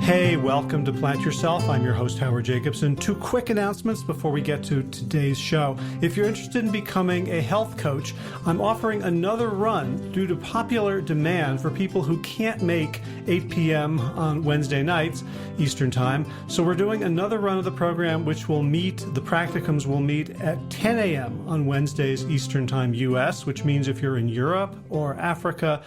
Hey, welcome to Plant Yourself. I'm your host, Howard Jacobson. Two quick announcements before we get to today's show. If you're interested in becoming a health coach, I'm offering another run due to popular demand for people who can't make 8 p.m. on Wednesday nights, Eastern Time. So we're doing another run of the program, which will meet, the practicums will meet at 10 a.m. on Wednesdays, Eastern Time, U.S., which means if you're in Europe or Africa,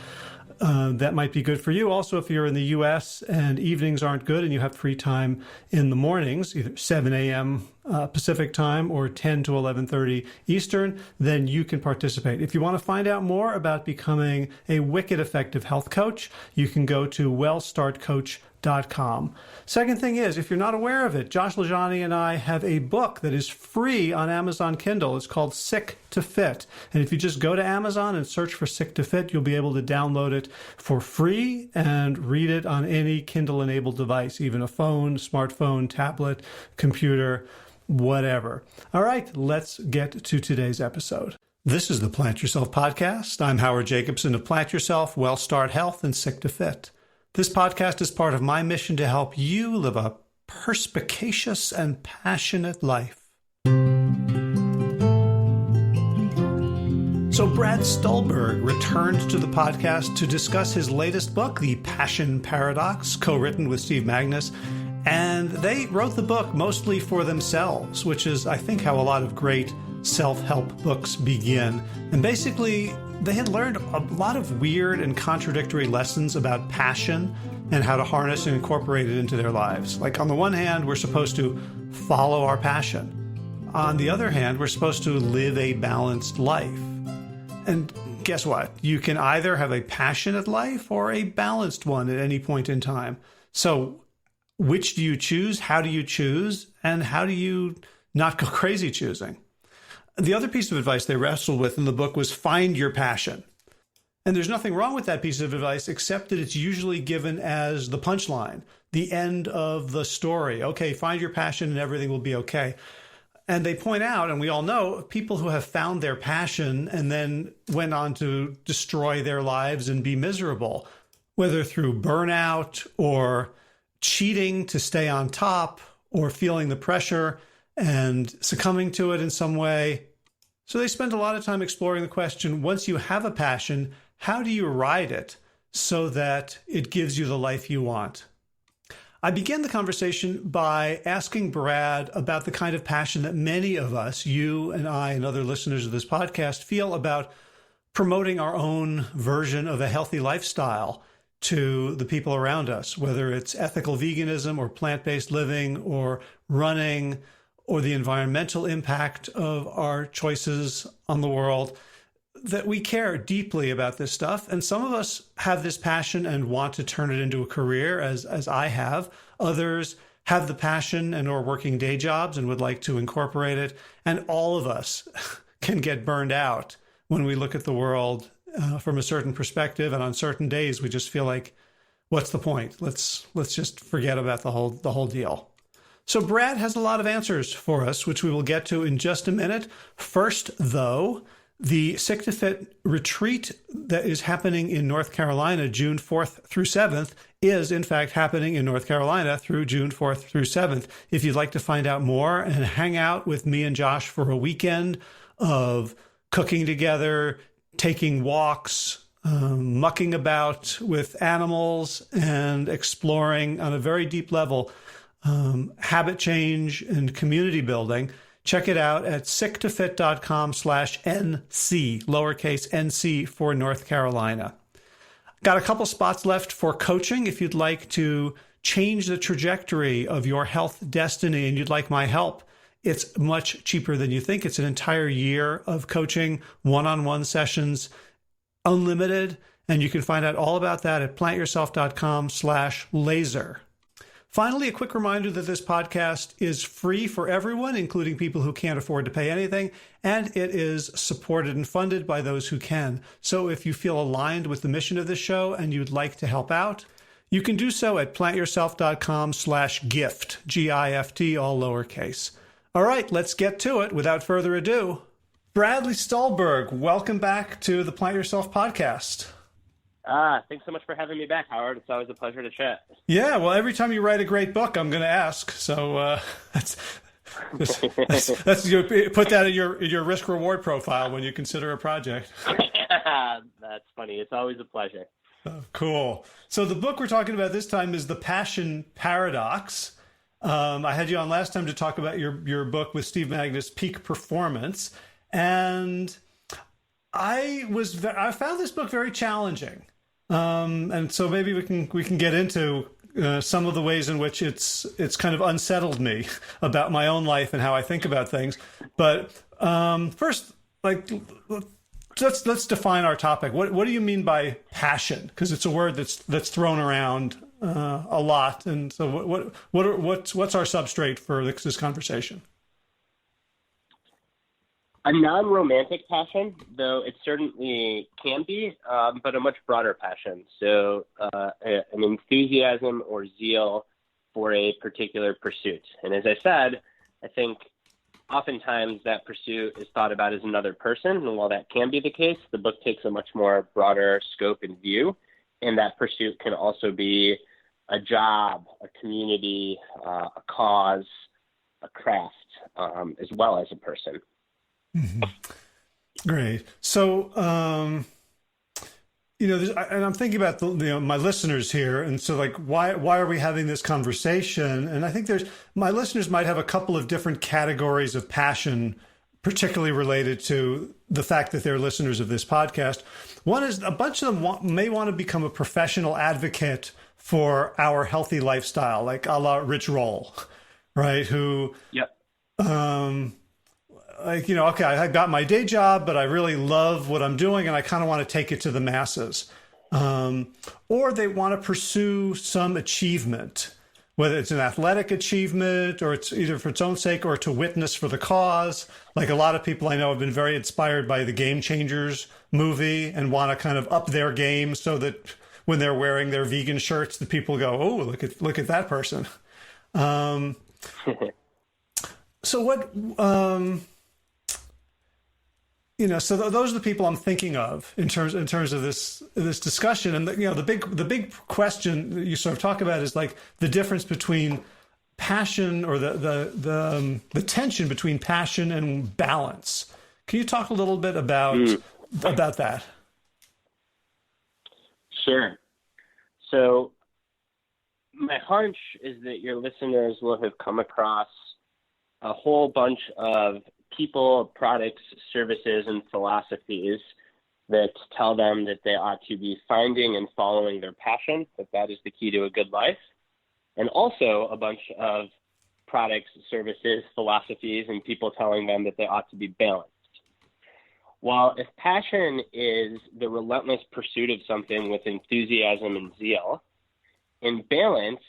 that might be good for you. Also, if you're in the U.S. and evenings aren't good and you have free time in the mornings, either 7 a.m. Pacific time or 10 to 11:30 Eastern, then you can participate. If you want to find out more about becoming a wicked effective health coach, you can go to wellstartcoach.com. Second thing is, if you're not aware of it, Josh LaJaunie and I have a book that is free on Amazon Kindle. It's called Sick to Fit. And if you just go to Amazon and search for Sick to Fit, you'll be able to download it for free and read it on any Kindle-enabled device, even a phone, smartphone, tablet, computer, whatever. All right, let's get to today's episode. This is the Plant Yourself podcast. I'm Howard Jacobson of Plant Yourself, Well Start Health, and Sick to Fit. This podcast is part of my mission to help you live a perspicacious and passionate life. So Brad Stulberg returned to the podcast to discuss his latest book, The Passion Paradox, co-written with Steve Magness. And they wrote the book mostly for themselves, which is, I think, how a lot of great self-help books begin. And basically, they had learned a lot of weird and contradictory lessons about passion and how to harness and incorporate it into their lives. Like, on the one hand, we're supposed to follow our passion. On the other hand, we're supposed to live a balanced life. And guess what? You can either have a passionate life or a balanced one at any point in time. So which do you choose? How do you choose? And how do you not go crazy choosing? The other piece of advice they wrestled with in the book was find your passion. And there's nothing wrong with that piece of advice, except that it's usually given as the punchline, the end of the story. Okay, find your passion and everything will be okay. And they point out, and we all know, people who have found their passion and then went on to destroy their lives and be miserable, whether through burnout or cheating to stay on top or feeling the pressure and succumbing to it in some way. So they spend a lot of time exploring the question, once you have a passion, how do you ride it so that it gives you the life you want? I began the conversation by asking Brad about the kind of passion that many of us, you and I and other listeners of this podcast, feel about promoting our own version of a healthy lifestyle to the people around us, whether it's ethical veganism or plant-based living or running or the environmental impact of our choices on the world, that we care deeply about this stuff. And some of us have this passion and want to turn it into a career, as I have. Others have the passion and are working day jobs and would like to incorporate it. And all of us can get burned out when we look at the world from a certain perspective, and on certain days we just feel like, what's the point? Let's just forget about the whole deal. So Brad has a lot of answers for us, which we will get to in just a minute. First, though, the Sick to Fit retreat that is happening in North Carolina, June 4th through 7th, is in fact happening in North Carolina through June 4th through 7th. If you'd like to find out more and hang out with me and Josh for a weekend of cooking together, taking walks, mucking about with animals, and exploring on a very deep level habit change and community building, check it out at sicktofit.com/NC, lowercase NC for North Carolina. Got a couple spots left for coaching. If you'd like to change the trajectory of your health destiny and you'd like my help, it's much cheaper than you think. It's an entire year of coaching, one-on-one sessions, unlimited. And you can find out all about that at plantyourself.com/laser. Finally, a quick reminder that this podcast is free for everyone, including people who can't afford to pay anything, and it is supported and funded by those who can. So if you feel aligned with the mission of this show and you'd like to help out, you can do so at plantyourself.com/gift, GIFT, all lowercase. All right, let's get to it. Without further ado, Bradley Stulberg, welcome back to the Plant Yourself podcast. Thanks so much for having me back, Howard. It's always a pleasure to chat. Yeah, well, every time you write a great book, I'm going to ask. So that's, that's you put that in your risk reward profile when you consider a project. That's funny. It's always a pleasure. Oh, cool. So the book we're talking about this time is The Passion Paradox. I had you on last time to talk about your book with Steve Magness, Peak Performance, and I found this book very challenging, and so maybe we can get into some of the ways in which it's kind of unsettled me about my own life and how I think about things. But first, let's define our topic. What do you mean by passion? Because it's a word that's thrown around a lot, and so what's our substrate for this conversation? A non-romantic passion, though it certainly can be, but a much broader passion. So an enthusiasm or zeal for a particular pursuit. And as I said, I think oftentimes that pursuit is thought about as another person. And while that can be the case, the book takes a much more broader scope and view. And that pursuit can also be a job, a community, a cause, a craft, as well as a person. Mm-hmm. Great. So, and I'm thinking about my listeners here, and so why are we having this conversation? And I think my listeners might have a couple of different categories of passion, particularly related to the fact that they're listeners of this podcast. One is a bunch of them may want to become a professional advocate for our healthy lifestyle, like a la Rich Roll, right? Who, yep. Okay, I got my day job, but I really love what I'm doing, and I kind of want to take it to the masses. Or they want to pursue some achievement, whether it's an athletic achievement, or it's either for its own sake or to witness for the cause. Like a lot of people I know have been very inspired by the Game Changers movie and want to kind of up their game so that when they're wearing their vegan shirts, the people go, "Oh, look at that person." So what? So those are the people I'm thinking of in terms of this discussion. And the big question that you sort of talk about is like the difference between passion, or the tension between passion and balance. Can you talk a little bit about that? Sure. So my hunch is that your listeners will have come across a whole bunch of people, products, services, and philosophies that tell them that they ought to be finding and following their passion, that is the key to a good life. And also a bunch of products, services, philosophies, and people telling them that they ought to be balanced. While if passion is the relentless pursuit of something with enthusiasm and zeal, in balance,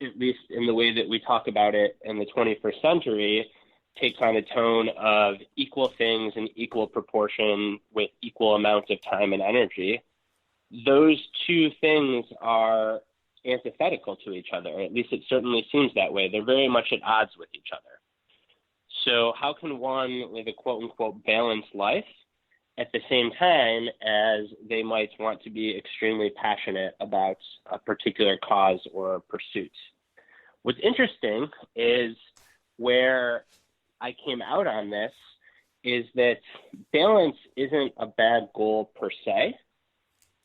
at least in the way that we talk about it in the 21st century, takes on a tone of equal things in equal proportion with equal amounts of time and energy. Those two things are antithetical to each other. At least it certainly seems that way. They're very much at odds with each other. So how can one live a quote-unquote balanced life at the same time as they might want to be extremely passionate about a particular cause or pursuit? What's interesting is where I came out on this is that balance isn't a bad goal per se,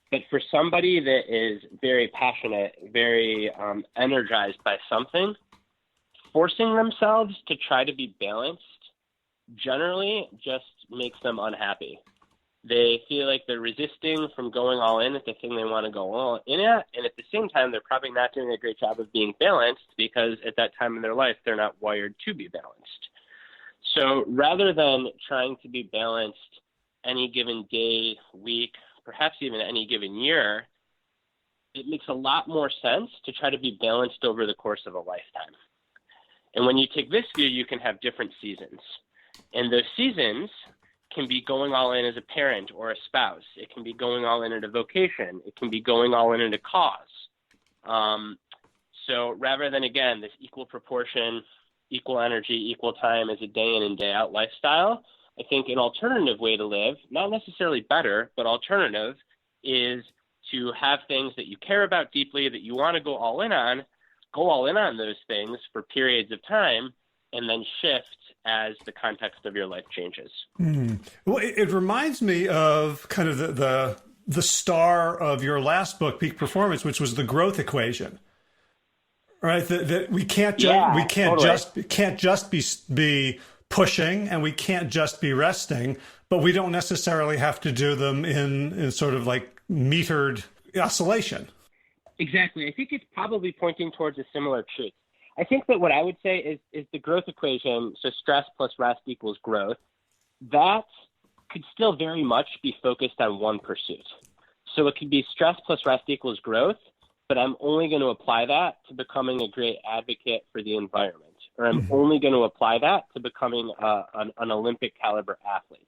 but for somebody that is very passionate, very energized by something, forcing themselves to try to be balanced generally just makes them unhappy. They feel like they're resisting from going all in at the thing they want to go all in at, and at the same time, they're probably not doing a great job of being balanced because at that time in their life, they're not wired to be balanced. So rather than trying to be balanced any given day, week, perhaps even any given year, it makes a lot more sense to try to be balanced over the course of a lifetime. And when you take this view, you can have different seasons. And those seasons can be going all in as a parent or a spouse. It can be going all in at a vocation. It can be going all in at a cause. So rather than, again, this equal proportion, equal energy, equal time as a day in and day out lifestyle, I think an alternative way to live, not necessarily better, but alternative, is to have things that you care about deeply, that you want to go all in on those things for periods of time, and then shift as the context of your life changes. Well, it reminds me of kind of the star of your last book, Peak Performance, which was the growth equation, right? That we can't just be pushing, and we can't just be resting, but we don't necessarily have to do them in sort of like metered oscillation. Exactly. I think it's probably pointing towards a similar truth. I think that what I would say is the growth equation, so stress plus rest equals growth, that could still very much be focused on one pursuit. So it could be stress plus rest equals growth, but I'm only going to apply that to becoming a great advocate for the environment, or I'm only going to apply that to becoming an Olympic caliber athlete.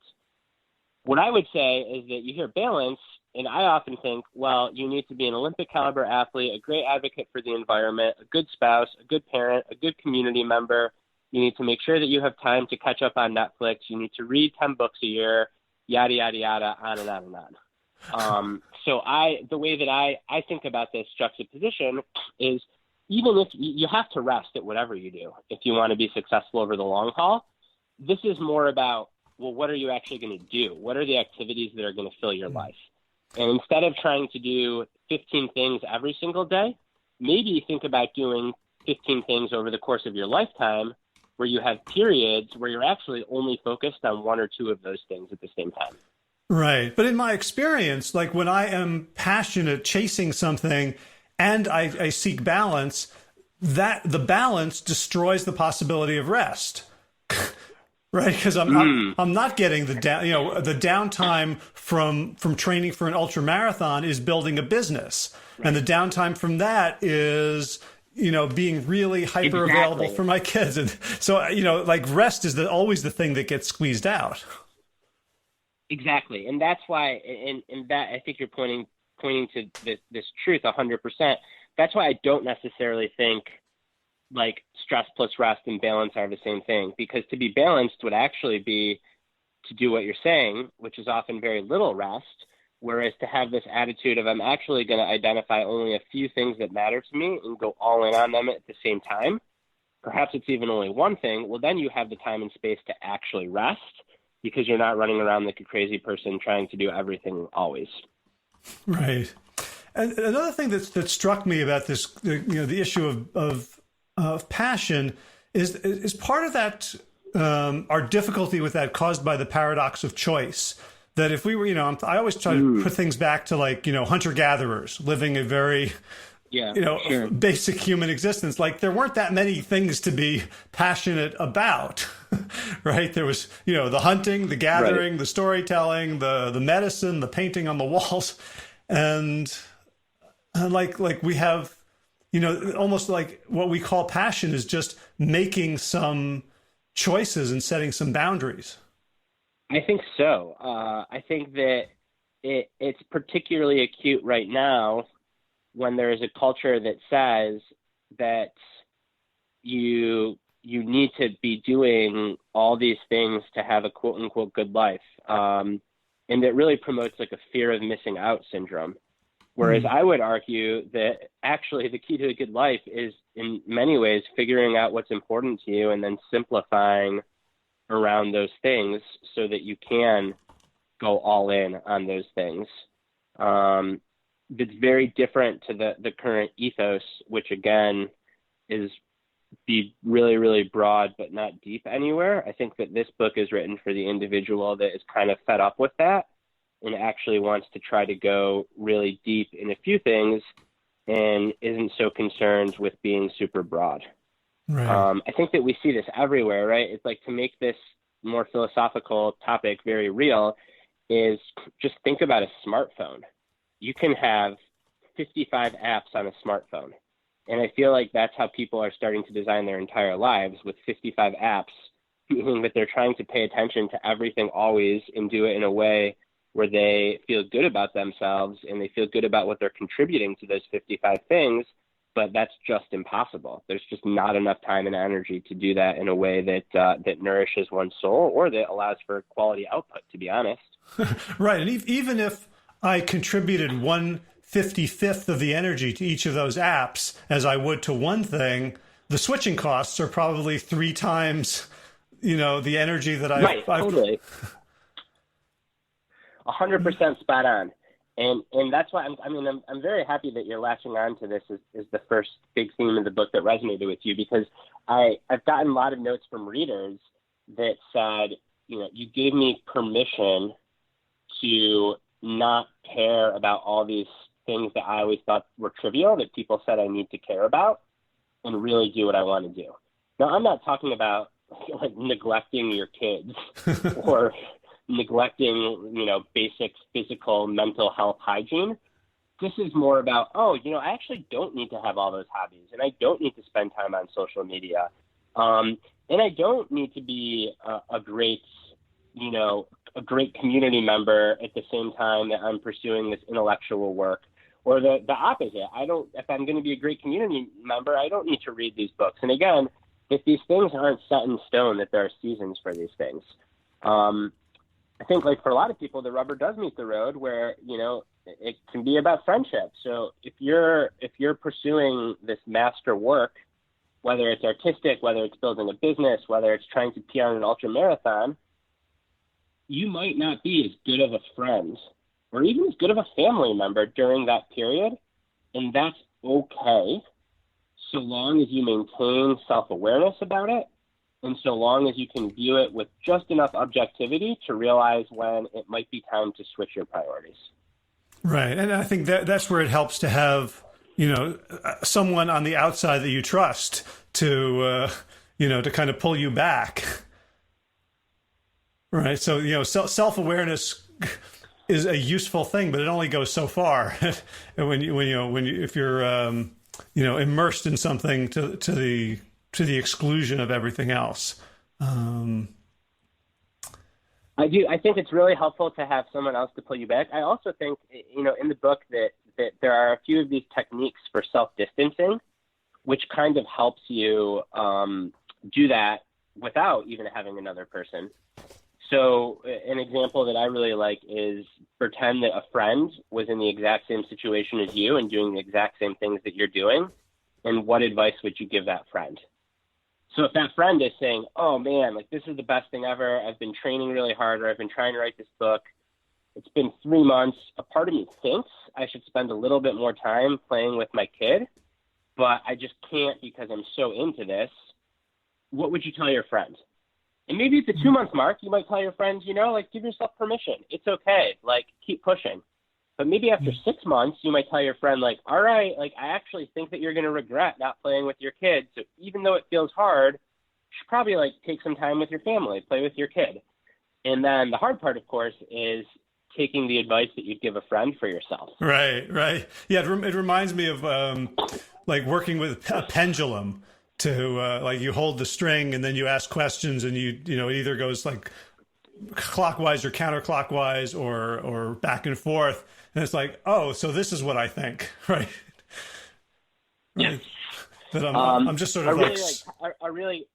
What I would say is that you hear balance, and I often think, well, you need to be an Olympic caliber athlete, a great advocate for the environment, a good spouse, a good parent, a good community member. You need to make sure that you have time to catch up on Netflix. You need to read 10 books a year, yada, yada, yada, on and on and on. So the way that I think about this juxtaposition is, even if you have to rest at whatever you do, if you want to be successful over the long haul, this is more about, well, what are you actually going to do? What are the activities that are going to fill your life? And instead of trying to do 15 things every single day, maybe think about doing 15 things over the course of your lifetime, where you have periods where you're actually only focused on one or two of those things at the same time. Right. But in my experience, like when I am passionate chasing something and I seek balance, that the balance destroys the possibility of rest. Right, because I'm not getting the downtime from training for an ultra marathon is building a business, right. And the downtime from that is being really hyper available for my kids, and so like rest is always the thing that gets squeezed out. Exactly, and that's why, and that I think you're pointing to this truth 100%. That's why I don't necessarily think like stress plus rest and balance are the same thing, because to be balanced would actually be to do what you're saying, which is often very little rest, whereas to have this attitude of I'm actually going to identify only a few things that matter to me and go all in on them at the same time. Perhaps it's even only one thing. Well, then you have the time and space to actually rest, because you're not running around like a crazy person trying to do everything always. Right. And another thing that struck me about this, the issue of passion is part of that, our difficulty with that caused by the paradox of choice. That if we were, I always try to put things back to like, hunter-gatherers living a very, basic human existence. Like there weren't that many things to be passionate about, right? There was, the hunting, the gathering, right, the storytelling, the medicine, the painting on the walls. And like we have, almost like what we call passion is just making some choices and setting some boundaries. I think so. I think that it's particularly acute right now when there is a culture that says that you need to be doing all these things to have a quote unquote good life. And that really promotes like a fear of missing out syndrome. Whereas I would argue that actually the key to a good life is in many ways figuring out what's important to you and then simplifying around those things so that you can go all in on those things. It's very different to the current ethos, which again is be really, really broad but not deep anywhere. I think that this book is written for the individual that is kind of fed up with that and actually wants to try to go really deep in a few things and isn't so concerned with being super broad. Right. I think that we see this everywhere, right? It's like, to make this more philosophical topic very real is just think about a smartphone. You can have 55 apps on a smartphone. And I feel like that's how people are starting to design their entire lives, with 55 apps, meaning that they're trying to pay attention to everything always and do it in a way where they feel good about themselves and they feel good about what they're contributing to those 55 things. But that's just impossible. There's just not enough time and energy to do that in a way that nourishes one's soul or that allows for quality output, to be honest. Right. And even if I contributed one 50/50 of the energy to each of those apps as I would to one thing, the switching costs are probably 3 times, the energy that totally. 100% spot on. And that's why I'm very happy that you're latching on to this as the first big theme of the book that resonated with you, because I've gotten a lot of notes from readers that said, you gave me permission to not care about all these things that I always thought were trivial that people said I need to care about, and really do what I want to do. Now, I'm not talking about like neglecting your kids or neglecting, basic physical, mental health hygiene. This is more about, I actually don't need to have all those hobbies, and I don't need to spend time on social media. And I don't need to be a great community member at the same time that I'm pursuing this intellectual work. Or the opposite. If I'm going to be a great community member, I don't need to read these books. And again, if these things aren't set in stone, that there are seasons for these things. I think, like, for a lot of people, the rubber does meet the road where, it can be about friendship. So if you're pursuing this master work, whether it's artistic, whether it's building a business, whether it's trying to PR on an ultra marathon, you might not be as good of a friend or even as good of a family member during that period. And that's okay, so long as you maintain self-awareness about it, and so long as you can view it with just enough objectivity to realize when it might be time to switch your priorities. Right. And I think that's where it helps to have, someone on the outside that you trust to kind of pull you back. Right. So, self-awareness is a useful thing, but it only goes so far. And if you're, immersed in something to the exclusion of everything else. I think it's really helpful to have someone else to pull you back. I also think, in the book that there are a few of these techniques for self-distancing, which kind of helps you do that without even having another person. So an example that I really like is pretend that a friend was in the exact same situation as you and doing the exact same things that you're doing. And what advice would you give that friend? So if that friend is saying, oh man, like, this is the best thing ever, I've been training really hard, or I've been trying to write this book, it's been 3 months, a part of me thinks I should spend a little bit more time playing with my kid, but I just can't because I'm so into this, what would you tell your friend? And maybe at the 2-month mark, you might tell your friends, give yourself permission. It's okay. Like, keep pushing. But maybe after 6 months, you might tell your friend, like, all right, like, I actually think that you're going to regret not playing with your kid. So even though it feels hard, you should probably, like, take some time with your family, play with your kid. And then the hard part, of course, is taking the advice that you'd give a friend for yourself. Right. Yeah, it reminds me of, working with a pendulum. To you hold the string and then you ask questions, and it either goes like clockwise or counterclockwise or back and forth, and it's like, oh, so this is what I think, right? Yeah. That I'm just sort of a really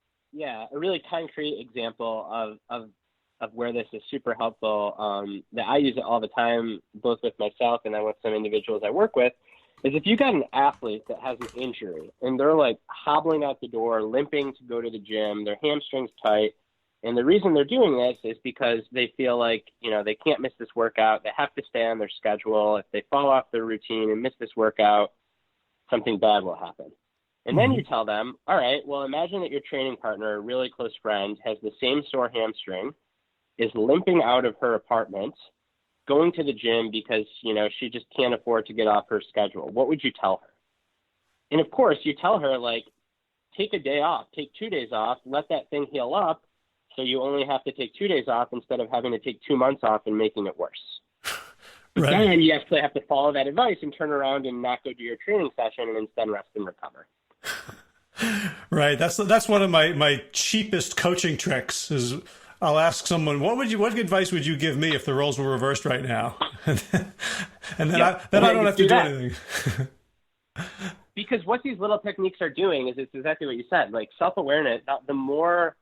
concrete example of where this is super helpful. That I use it all the time, both with myself and then with some individuals I work with. Is if you got an athlete that has an injury and they're like hobbling out the door, limping to go to the gym, their hamstring's tight, and the reason they're doing this is because they feel like, they can't miss this workout, they have to stay on their schedule. If they fall off their routine and miss this workout, something bad will happen. And then you tell them, all right, well, imagine that your training partner, a really close friend, has the same sore hamstring, is limping out of her apartment, going to the gym because, she just can't afford to get off her schedule. What would you tell her? And of course, you tell her, like, take a day off, take 2 days off, let that thing heal up, so you only have to take 2 days off instead of having to take 2 months off and making it worse. But right. Then you actually have to follow that advice and turn around and not go to your training session and instead rest and recover. Right. That's one of my cheapest coaching tricks is I'll ask someone, what advice would you give me if the roles were reversed right now? and then I don't have to do anything. Because what these little techniques are doing is it's exactly what you said, like self-awareness. The more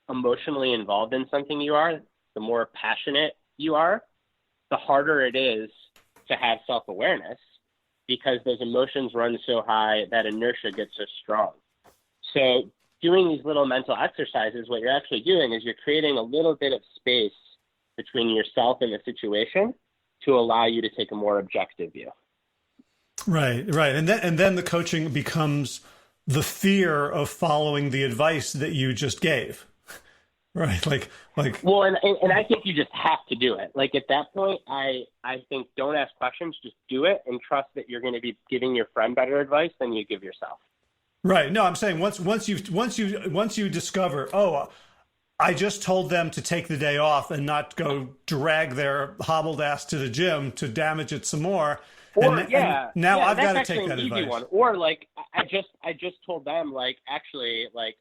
emotionally involved in something you are, the more passionate you are, the harder it is to have self-awareness. because those emotions run so high that inertia gets so strong. So doing these little mental exercises, what you're actually doing is you're creating a little bit of space between yourself and the situation to allow you to take a more objective view. Right. And then the coaching becomes the fear of following the advice that you just gave. Right. Like. Well, and I think you just have to do it. Like at that point, I think don't ask questions, just do it and trust that you're going to be giving your friend better advice than you give yourself. Right. No, I'm saying once you discover, oh, I just told them to take the day off and not go drag their hobbled ass to the gym to damage it some more. And now I've got to take that advice. One. Or like I just told them, like, actually, like,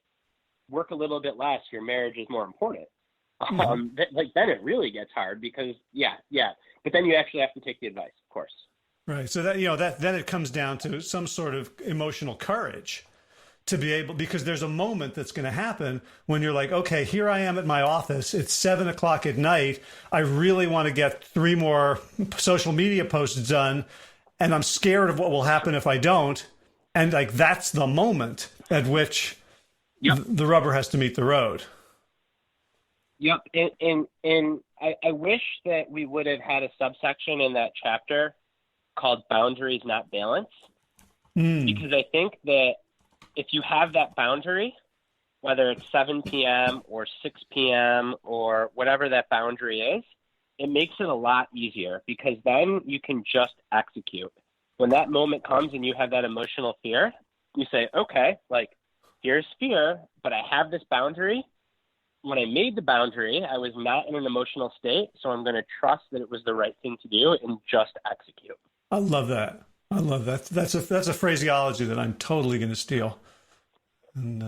work a little bit less. Your marriage is more important. Then it really gets hard because but then you actually have to take the advice, of course. Right. So that then it comes down to some sort of emotional courage to be able, because there's a moment that's going to happen when you're like, okay, here I am at my office. It's 7:00 at night. I really want to get 3 more social media posts done. And I'm scared of what will happen if I don't. And like, that's the moment at which the rubber has to meet the road. Yep. And I wish that we would have had a subsection in that chapter called Boundaries, Not Balance. Because I think that if you have that boundary, whether it's 7 p.m. or 6 p.m. or whatever that boundary is, it makes it a lot easier because then you can just execute. When that moment comes and you have that emotional fear, you say, okay, like, here's fear, but I have this boundary. When I made the boundary, I was not in an emotional state, so I'm going to trust that it was the right thing to do and just execute. I love that. That's a phraseology that I'm totally going to steal. And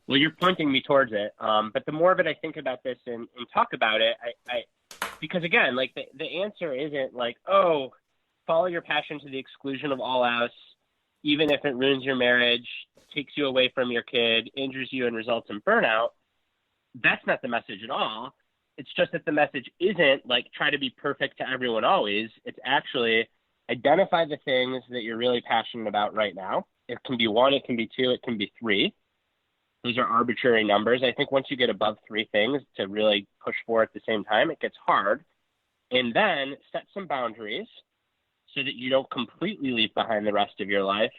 well, you're pointing me towards it. But the more of it I think about this and talk about it, I because again, like the answer isn't like, oh, follow your passion to the exclusion of all else, even if it ruins your marriage, takes you away from your kid, injures you, and results in burnout. That's not the message at all. It's just that the message isn't like try to be perfect to everyone always. It's actually identify the things that you're really passionate about right now. It can be 1, it can be 2, it can be 3. Those are arbitrary numbers. I think once you get above 3 things to really push for at the same time, it gets hard. And then set some boundaries so that you don't completely leave behind the rest of your life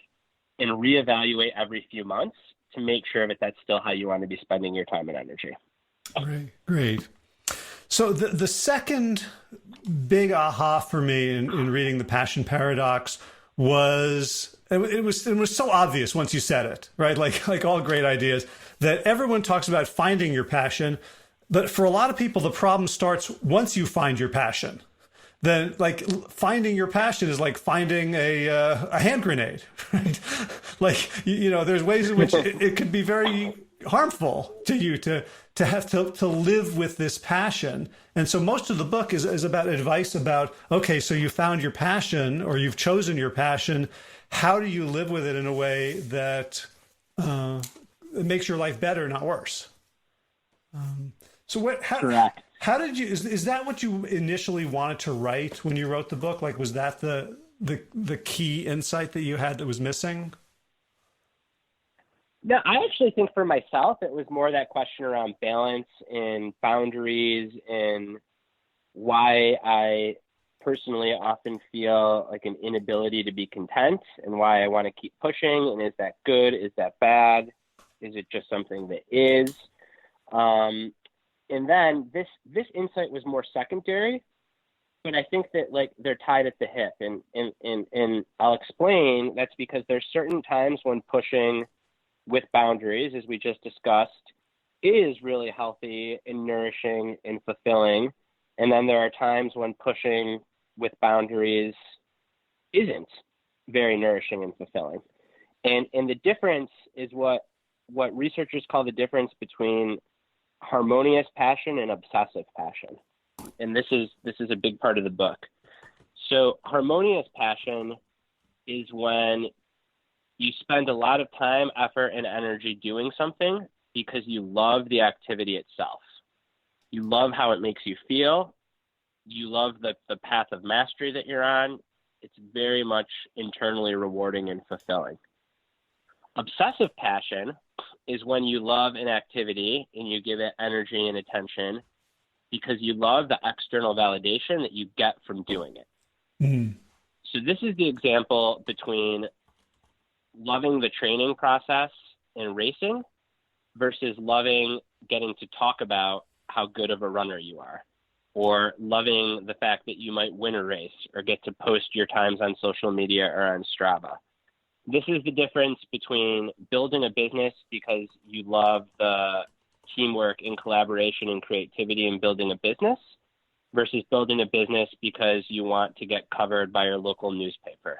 and reevaluate every few months to make sure that that's still how you want to be spending your time and energy. Great. So the second big aha for me in reading The Passion Paradox was it was so obvious once you said it, right? Like all great ideas, that everyone talks about finding your passion, but for a lot of people the problem starts once you find your passion. Then like finding your passion is like finding a hand grenade, right? Like, there's ways in which it could be very harmful to you to have to live with this passion. And so most of the book is about advice about, okay, so you found your passion or you've chosen your passion. How do you live with it in a way that it makes your life better, not worse? Correct. How did you, is that what you initially wanted to write when you wrote the book? Like, was that the key insight that you had that was missing? No, I actually think for myself, it was more that question around balance and boundaries and why I personally often feel like an inability to be content and why I want to keep pushing. And is that good? Is that bad? Is it just something that is? And then this insight was more secondary, but I think that like they're tied at the hip. And I'll explain that's because there's certain times when pushing with boundaries, as we just discussed, is really healthy and nourishing and fulfilling. And then there are times when pushing with boundaries isn't very nourishing and fulfilling. And the difference is what researchers call the difference between harmonious passion and obsessive passion. And this is a big part of the book. So harmonious passion is when you spend a lot of time, effort, and energy doing something because you love the activity itself. You love how it makes you feel. You love the path of mastery that you're on. It's very much internally rewarding and fulfilling. Obsessive passion is when you love an activity and you give it energy and attention because you love the external validation that you get from doing it. Mm. So this is the example between loving the training process in racing versus loving getting to talk about how good of a runner you are, or loving the fact that you might win a race or get to post your times on social media or on Strava. This is the difference between building a business because you love the teamwork and collaboration and creativity in building a business versus building a business because you want to get covered by your local newspaper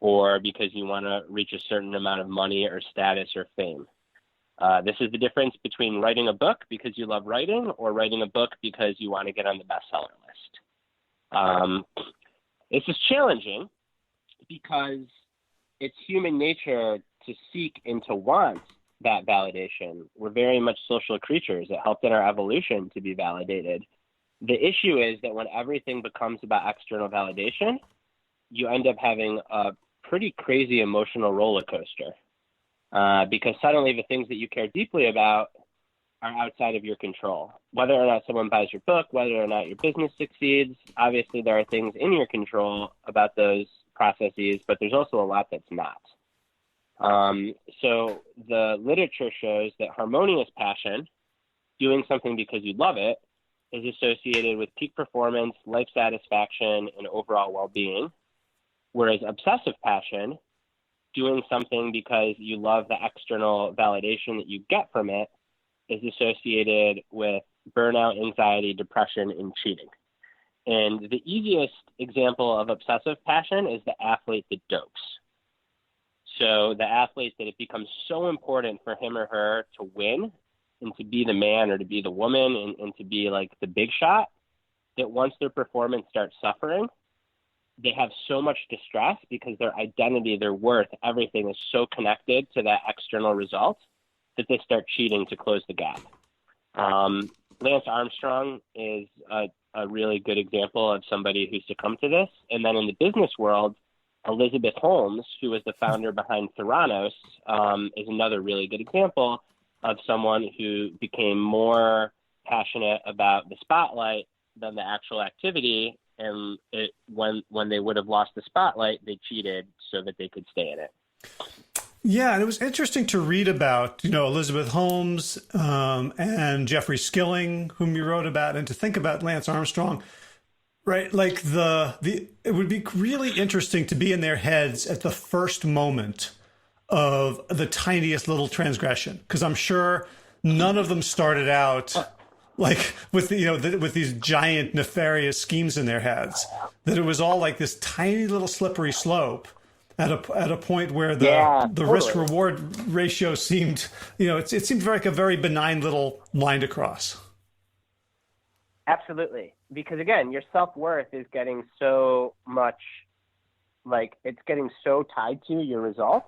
or because you want to reach a certain amount of money or status or fame. This is the difference between writing a book because you love writing or writing a book because you want to get on the bestseller list. This is challenging because it's human nature to seek and to want that validation. We're very much social creatures. It helped in our evolution to be validated. The issue is that when everything becomes about external validation, you end up having a pretty crazy emotional roller coaster because suddenly the things that you care deeply about are outside of your control. Whether or not someone buys your book, whether or not your business succeeds, obviously there are things in your control about those processes, but there's also a lot that's not. So the literature shows that harmonious passion, doing something because you love it, is associated with peak performance, life satisfaction, and overall well-being, whereas obsessive passion, doing something because you love the external validation that you get from it, is associated with burnout, anxiety, depression, and cheating. And the easiest example of obsessive passion is the athlete that dopes. So the athlete that it becomes so important for him or her to win and to be the man or to be the woman and to be like the big shot, that once their performance starts suffering, they have so much distress because their identity, their worth, everything is so connected to that external result that they start cheating to close the gap. Lance Armstrong is a really good example of somebody who succumbed to this. And then in the business world, Elizabeth Holmes, who was the founder behind Theranos, is another really good example of someone who became more passionate about the spotlight than the actual activity. And when they would have lost the spotlight, they cheated so that they could stay in it. Yeah, and it was interesting to read about, Elizabeth Holmes and Jeffrey Skilling, whom you wrote about, and to think about Lance Armstrong, right? Like it would be really interesting to be in their heads at the first moment of the tiniest little transgression, because I'm sure none of them started out like with with these giant nefarious schemes in their heads. That it was all like this tiny little slippery slope at a point where the risk reward ratio seemed, it seemed like a very benign little line to cross. Absolutely. Because again, your self-worth is getting so much, like it's getting so tied to your results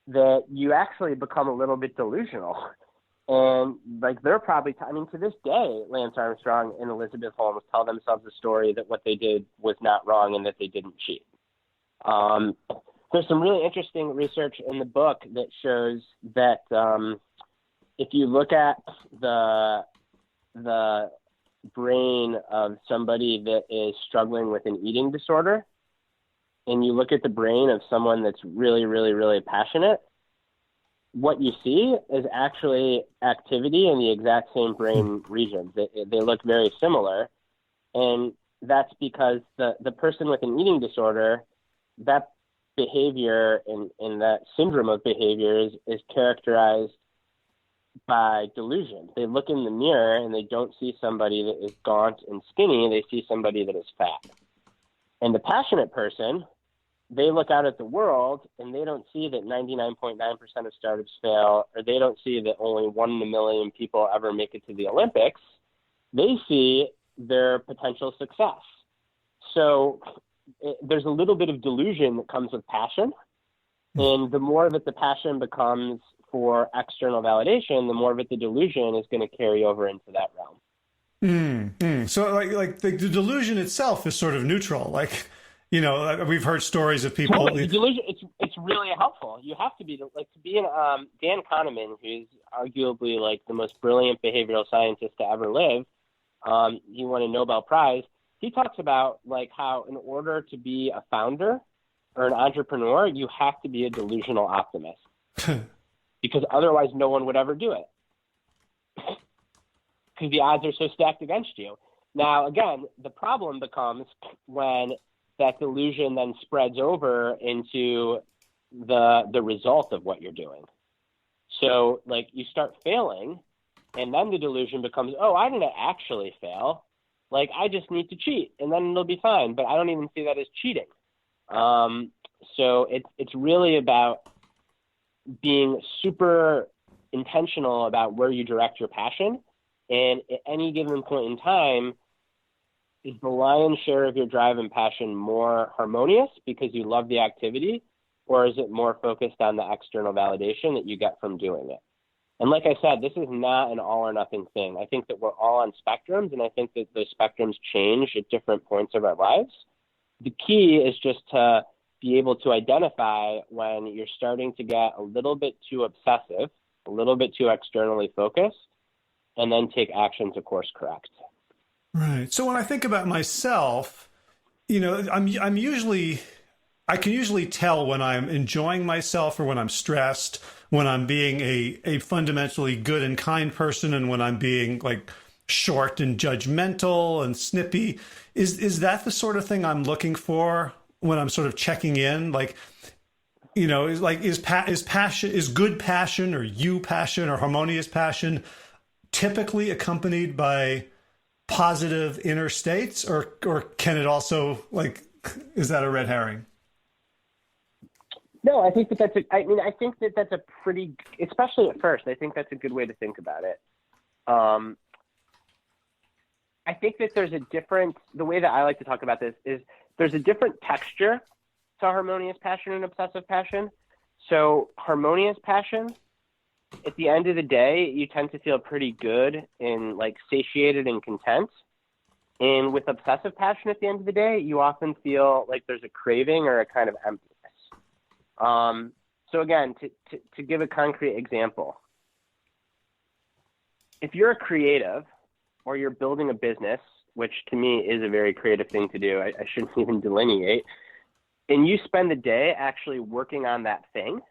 that you actually become a little bit delusional. And like they're probably, to this day, Lance Armstrong and Elizabeth Holmes tell themselves a story that what they did was not wrong and that they didn't cheat. There's some really interesting research in the book that shows that if you look at the brain of somebody that is struggling with an eating disorder, and you look at the brain of someone that's really, really, really passionate, what you see is actually activity in the exact same brain regions. They look very similar. And that's because the person with an eating disorder, that behavior and that syndrome of behaviors is characterized by delusion. They look in the mirror and they don't see somebody that is gaunt and skinny. They see somebody that is fat. And the passionate person, they look out at the world and they don't see that 99.9% of startups fail, or they don't see that only 1 in a million people ever make it to the Olympics. They see their potential success. So there's a little bit of delusion that comes with passion. And the more that the passion becomes for external validation, the more of it the delusion is going to carry over into that realm. So like the delusion itself is sort of neutral. Like We've heard stories of people. Totally. The delusion, it's really helpful. You have to be like to be an Dan Kahneman, who's arguably like the most brilliant behavioral scientist to ever live. He won a Nobel Prize. He talks about like how in order to be a founder or an entrepreneur, you have to be a delusional optimist because otherwise no one would ever do it because the odds are so stacked against you. Now, again, the problem becomes when that delusion then spreads over into the result of what you're doing. So like you start failing and then the delusion becomes, oh, I didn't actually fail. Like I just need to cheat and then it'll be fine. But I don't even see that as cheating. So it's really about being super intentional about where you direct your passion. And at any given point in time, is the lion's share of your drive and passion more harmonious because you love the activity, or is it more focused on the external validation that you get from doing it? And like I said, this is not an all or nothing thing. I think that we're all on spectrums, and I think that those spectrums change at different points of our lives. The key is just to be able to identify when you're starting to get a little bit too obsessive, a little bit too externally focused, and then take action to course correct. Right. So when I think about myself, I can usually tell when I'm enjoying myself or when I'm stressed, when I'm being a fundamentally good and kind person, and when I'm being like short and judgmental and snippy. Is that the sort of thing I'm looking for when I'm sort of checking in? Like, is good passion or you passion or harmonious passion typically accompanied by positive inner states, or can it also, like, is that a red herring? No, I think that I think that that's a pretty, especially at first, I think that's a good way to think about it. I think that there's a different, the way that I like to talk about this is there's a different texture to harmonious passion and obsessive passion. So harmonious passion, at the end of the day, you tend to feel pretty good and like satiated and content. And with obsessive passion at the end of the day, you often feel like there's a craving or a kind of emptiness. So again, to give a concrete example, if you're a creative or you're building a business, which to me is a very creative thing to do, I shouldn't even delineate, and you spend the day actually working on that thing,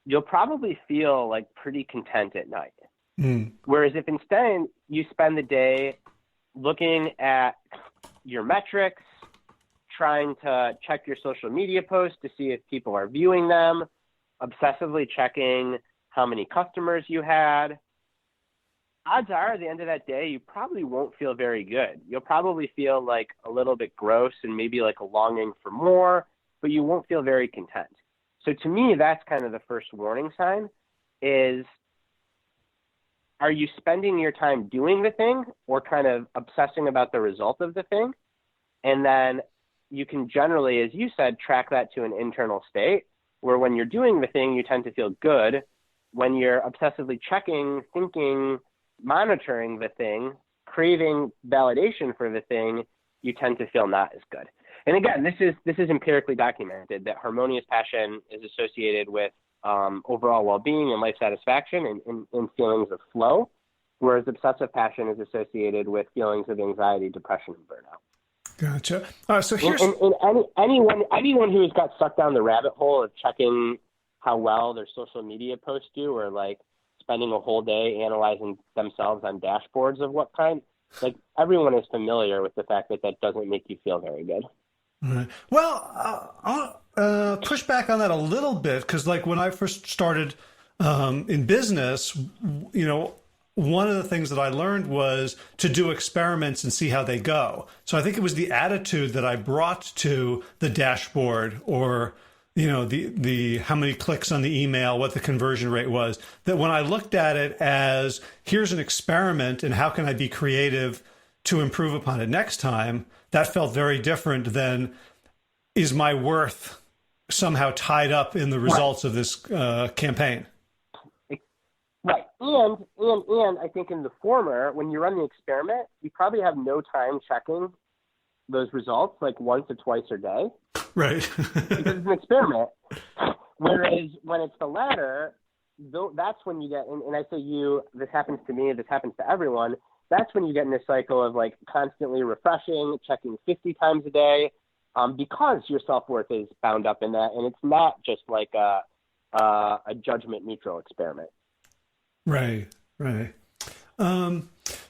you'll probably feel like pretty content at night. Whereas if instead you spend the day looking at your metrics, trying to check your social media posts to see if people are viewing them, obsessively checking how many customers you had, odds are at the end of that day, you probably won't feel very good. You'll probably feel like a little bit gross and maybe like a longing for more, but you won't feel very content. So to me, that's kind of the first warning sign is, are you spending your time doing the thing or kind of obsessing about the result of the thing? And then you can generally, as you said, track that to an internal state where when you're doing the thing, you tend to feel good. When you're obsessively checking, thinking, monitoring the thing, craving validation for the thing, you tend to feel not as good. And again, this is empirically documented that harmonious passion is associated with overall well-being and life satisfaction and feelings of flow, whereas obsessive passion is associated with feelings of anxiety, depression, and burnout. Gotcha. So here's and anyone who has got sucked down the rabbit hole of checking how well their social media posts do, or like spending a whole day analyzing themselves on dashboards of what kind, like everyone is familiar with the fact that that doesn't make you feel very good. Right. Well, I'll push back on that a little bit because, like, when I first started in business, one of the things that I learned was to do experiments and see how they go. So I think it was the attitude that I brought to the dashboard, or the how many clicks on the email, what the conversion rate was, that when I looked at it as here's an experiment and how can I be creative to improve upon it next time, that felt very different than is my worth somehow tied up in the results of this campaign. Right. And I think in the former, when you run the experiment, you probably have no time checking those results like once or twice a day. Right. Because it's an experiment. Whereas when it's the latter, that's when you get, and I say you, this happens to me, this happens to everyone, that's when you get in this cycle of like constantly refreshing, checking 50 times a day, because your self-worth is bound up in that. And it's not just like a judgment neutral experiment. Right, right.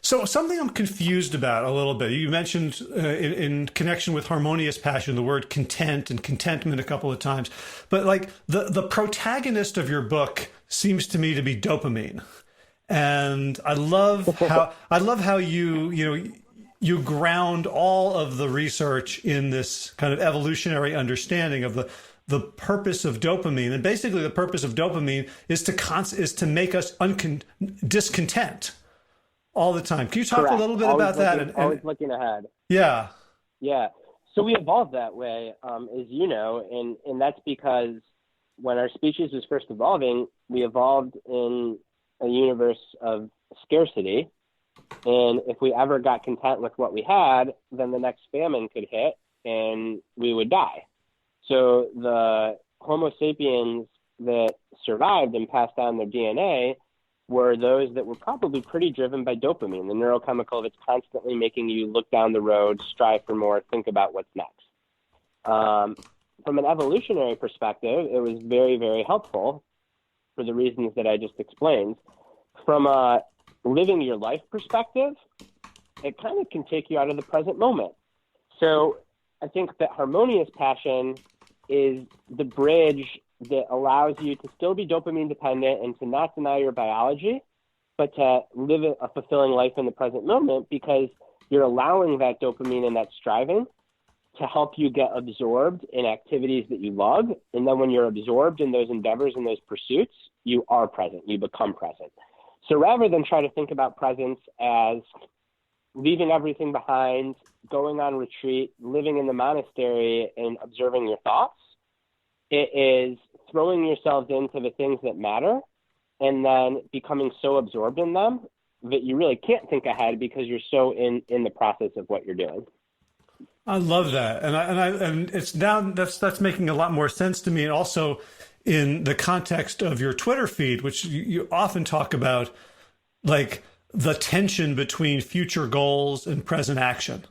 So something I'm confused about a little bit. You mentioned in connection with harmonious passion, the word content and contentment a couple of times, but like the protagonist of your book seems to me to be dopamine. And I love how you ground all of the research in this kind of evolutionary understanding of the purpose of dopamine. And basically the purpose of dopamine is to make us discontent all the time. Can you talk Correct. a little bit always about that? Always looking ahead. Yeah. Yeah. So we evolved that way, as you know, and that's because when our species was first evolving, we evolved in a universe of scarcity. And if we ever got content with what we had, then the next famine could hit and we would die. So the Homo sapiens that survived and passed down their DNA were those that were probably pretty driven by dopamine, the neurochemical that's constantly making you look down the road, strive for more, think about what's next. From an evolutionary perspective, it was very, very helpful for the reasons that I just explained. From a living your life perspective, it kind of can take you out of the present moment. So I think that harmonious passion is the bridge that allows you to still be dopamine dependent and to not deny your biology, but to live a fulfilling life in the present moment, because you're allowing that dopamine and that striving to help you get absorbed in activities that you love. And then when you're absorbed in those endeavors and those pursuits, you are present, you become present. So rather than try to think about presence as leaving everything behind, going on retreat, living in the monastery and observing your thoughts, it is throwing yourselves into the things that matter and then becoming so absorbed in them that you really can't think ahead because you're so in the process of what you're doing. I love that. And it's now that's making a lot more sense to me. And also in the context of your Twitter feed, which you often talk about, like the tension between future goals and present action.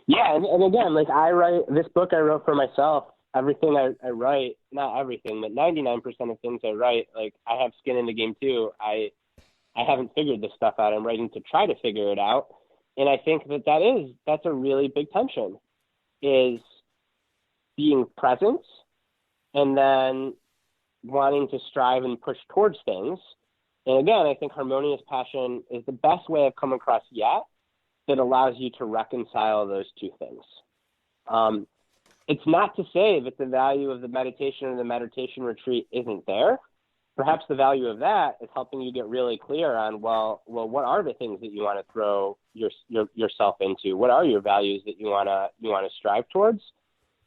Yeah. And again, like I write this book I wrote for myself. Everything I write, not everything, but 99% of things I write, like I have skin in the game too. I haven't figured this stuff out. I'm writing to try to figure it out. And I think that's a really big tension, is being present and then wanting to strive and push towards things. And again, I think harmonious passion is the best way I've come across yet that allows you to reconcile those two things. It's not to say that the value of the meditation or the meditation retreat isn't there. Perhaps the value of that is helping you get really clear on, well, what are the things that you want to throw yourself into? What are your values that you want to strive towards?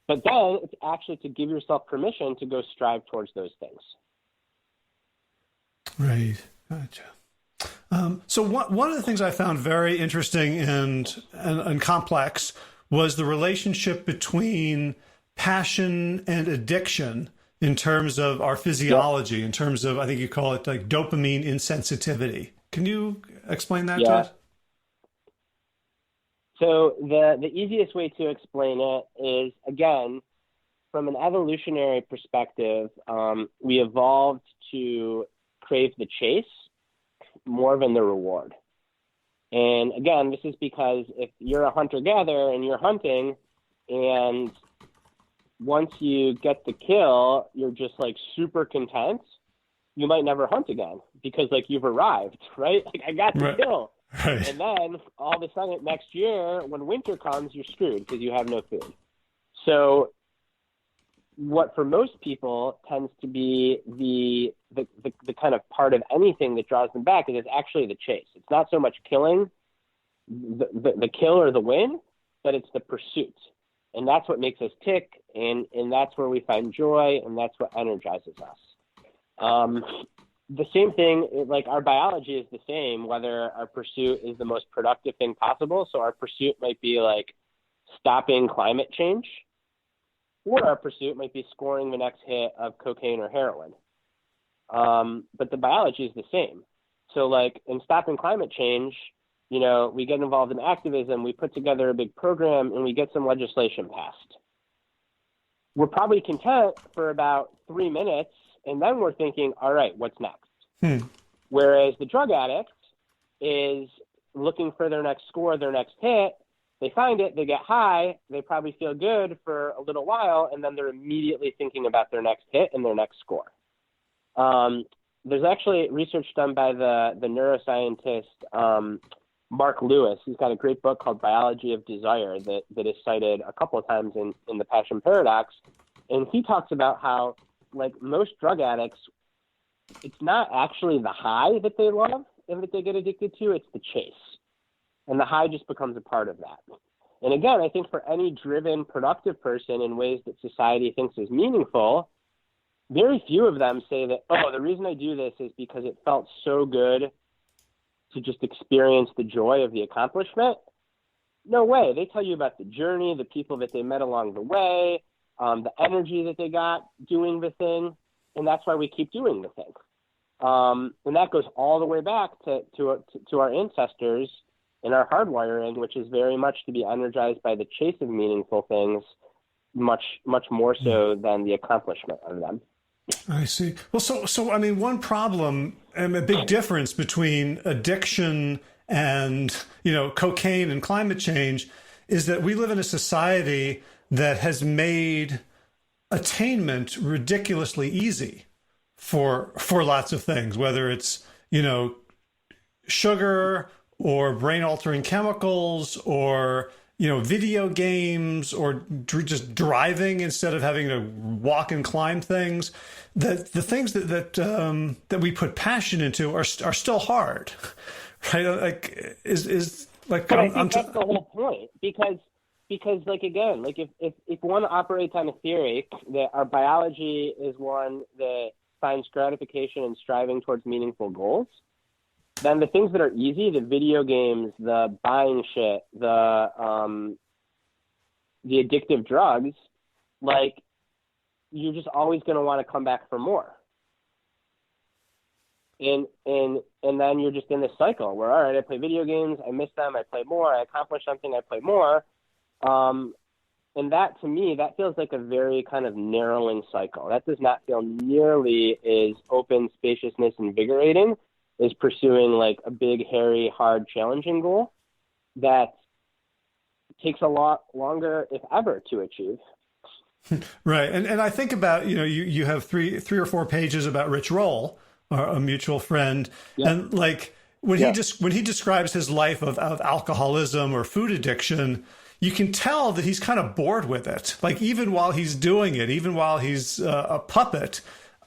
But then it's actually to give yourself permission to go strive towards those things. Right. Gotcha. So one of the things I found very interesting and complex was the relationship between passion and addiction in terms of our physiology, in terms of, I think you call it like dopamine insensitivity. Can you explain that to us? So the easiest way to explain it is, again, from an evolutionary perspective, we evolved to crave the chase more than the reward. And again, this is because if you're a hunter-gatherer and you're hunting, and once you get the kill, you're just like super content, you might never hunt again because like you've arrived, right? Like I got the kill. Right. And then all of a sudden next year, when winter comes, you're screwed because you have no food. So what for most people tends to be the kind of part of anything that draws them back is actually the chase. It's not so much killing the kill or the win, but it's the pursuit. And that's what makes us tick, and that's where we find joy, and that's what energizes us. the same thing, like our biology is the same, whether our pursuit is the most productive thing possible. So our pursuit might be like stopping climate change, or our pursuit might be scoring the next hit of cocaine or heroin. But the biology is the same. So like in stopping climate change, we get involved in activism, we put together a big program, and we get some legislation passed. We're probably content for about 3 minutes, and then we're thinking, all right, what's next? Whereas the drug addict is looking for their next score, their next hit. They find it, they get high, they probably feel good for a little while, and then they're immediately thinking about their next hit and their next score. There's actually research done by the neuroscientist Mark Lewis. He's got a great book called Biology of Desire that is cited a couple of times in the Passion Paradox. And he talks about how, like most drug addicts, it's not actually the high that they love and that they get addicted to, it's the chase. And the high just becomes a part of that. And again, I think for any driven, productive person in ways that society thinks is meaningful, very few of them say that, oh, the reason I do this is because it felt so good to just experience the joy of the accomplishment. No way. They tell you about the journey, the people that they met along the way, the energy that they got doing the thing, and that's why we keep doing the thing. And that goes all the way back to our ancestors and our hardwiring, which is very much to be energized by the chase of meaningful things, much more so than the accomplishment of them. I see. Well, so I mean, one problem and a big difference between addiction and, cocaine and climate change is that we live in a society that has made attainment ridiculously easy for lots of things, whether it's, sugar or brain altering chemicals or, video games or just driving instead of having to walk and climb things. The things that we put passion into are still hard, right? Like is like. But I think that's the whole point because like again, like if one operates on a theory that our biology is one that finds gratification in striving towards meaningful goals, then the things that are easy, the video games, the buying shit, the addictive drugs, like you're just always going to want to come back for more. And then you're just in this cycle where, all right, I play video games, I miss them, I play more, I accomplish something, I play more. And that, to me, that feels like a very kind of narrowing cycle. That does not feel nearly as open, spaciousness, invigorating as pursuing like a big, hairy, hard, challenging goal that takes a lot longer, if ever, to achieve. Right. And I think about, you have three or four pages about Rich Roll, a mutual friend. Yeah. And like when he describes his life of alcoholism or food addiction, you can tell that he's kind of bored with it. Like even while he's doing it, even while he's a puppet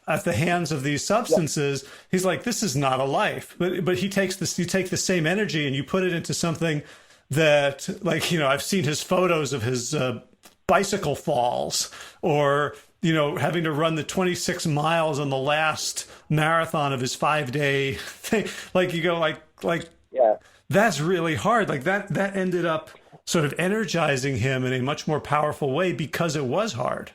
at the hands of these substances, he's like, this is not a life. But you take the same energy and you put it into something that, like, I've seen his photos of his bicycle falls or, having to run the 26 miles on the last marathon of his 5-day thing. Like you go like, yeah, that's really hard. Like that ended up sort of energizing him in a much more powerful way because it was hard.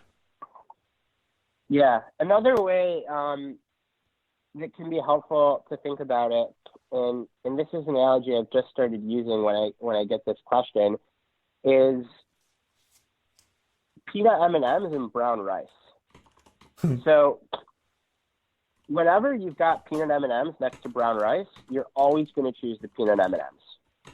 Yeah. Another way that can be helpful to think about it, and this is an analogy I've just started using when I get this question, is peanut M&Ms and brown rice. So whenever you've got peanut M&Ms next to brown rice, you're always going to choose the peanut M&Ms.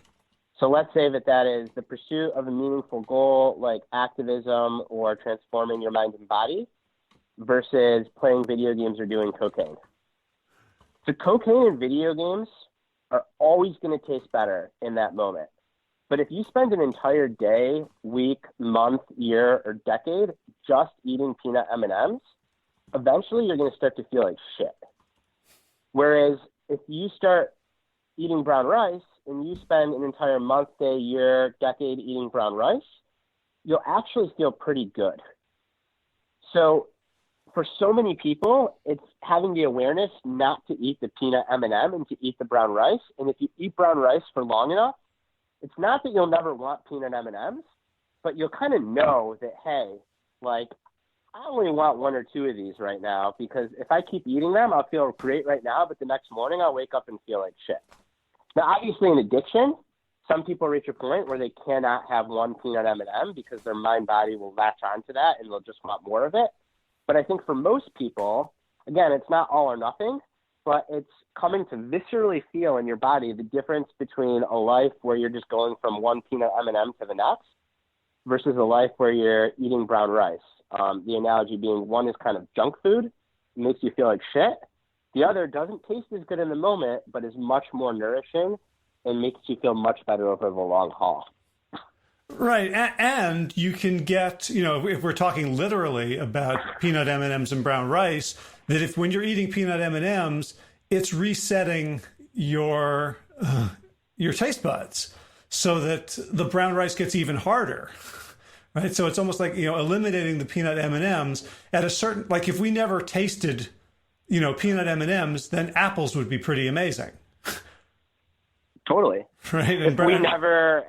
So let's say that is the pursuit of a meaningful goal like activism or transforming your mind and body versus playing video games or doing cocaine. So cocaine and video games are always going to taste better in that moment. But if you spend an entire day, week, month, year, or decade just eating peanut M&Ms, eventually you're going to start to feel like shit. Whereas if you start eating brown rice and you spend an entire month, day, year, decade eating brown rice, you'll actually feel pretty good. So for so many people, it's having the awareness not to eat the peanut M&M and to eat the brown rice. And if you eat brown rice for long enough, it's not that you'll never want peanut M&Ms, but you'll kind of know that, hey, like, I only want one or two of these right now, because if I keep eating them, I'll feel great right now, but the next morning I'll wake up and feel like shit. Now, obviously in addiction, some people reach a point where they cannot have one peanut M&M because their mind body will latch onto that and they'll just want more of it. But I think for most people, again, it's not all or nothing, but it's coming to viscerally feel in your body the difference between a life where you're just going from one peanut M&M to the next versus a life where you're eating brown rice. The analogy being, one is kind of junk food, makes you feel like shit. The other doesn't taste as good in the moment, but is much more nourishing and makes you feel much better over the long haul. Right. And you can get, if we're talking literally about peanut M&Ms and brown rice, that if when you're eating peanut M&Ms, it's resetting your taste buds so that the brown rice gets even harder. Right. So it's almost like, eliminating the peanut M&Ms at a certain, like if we never tasted, peanut M&Ms, then apples would be pretty amazing. Totally. Right. If we never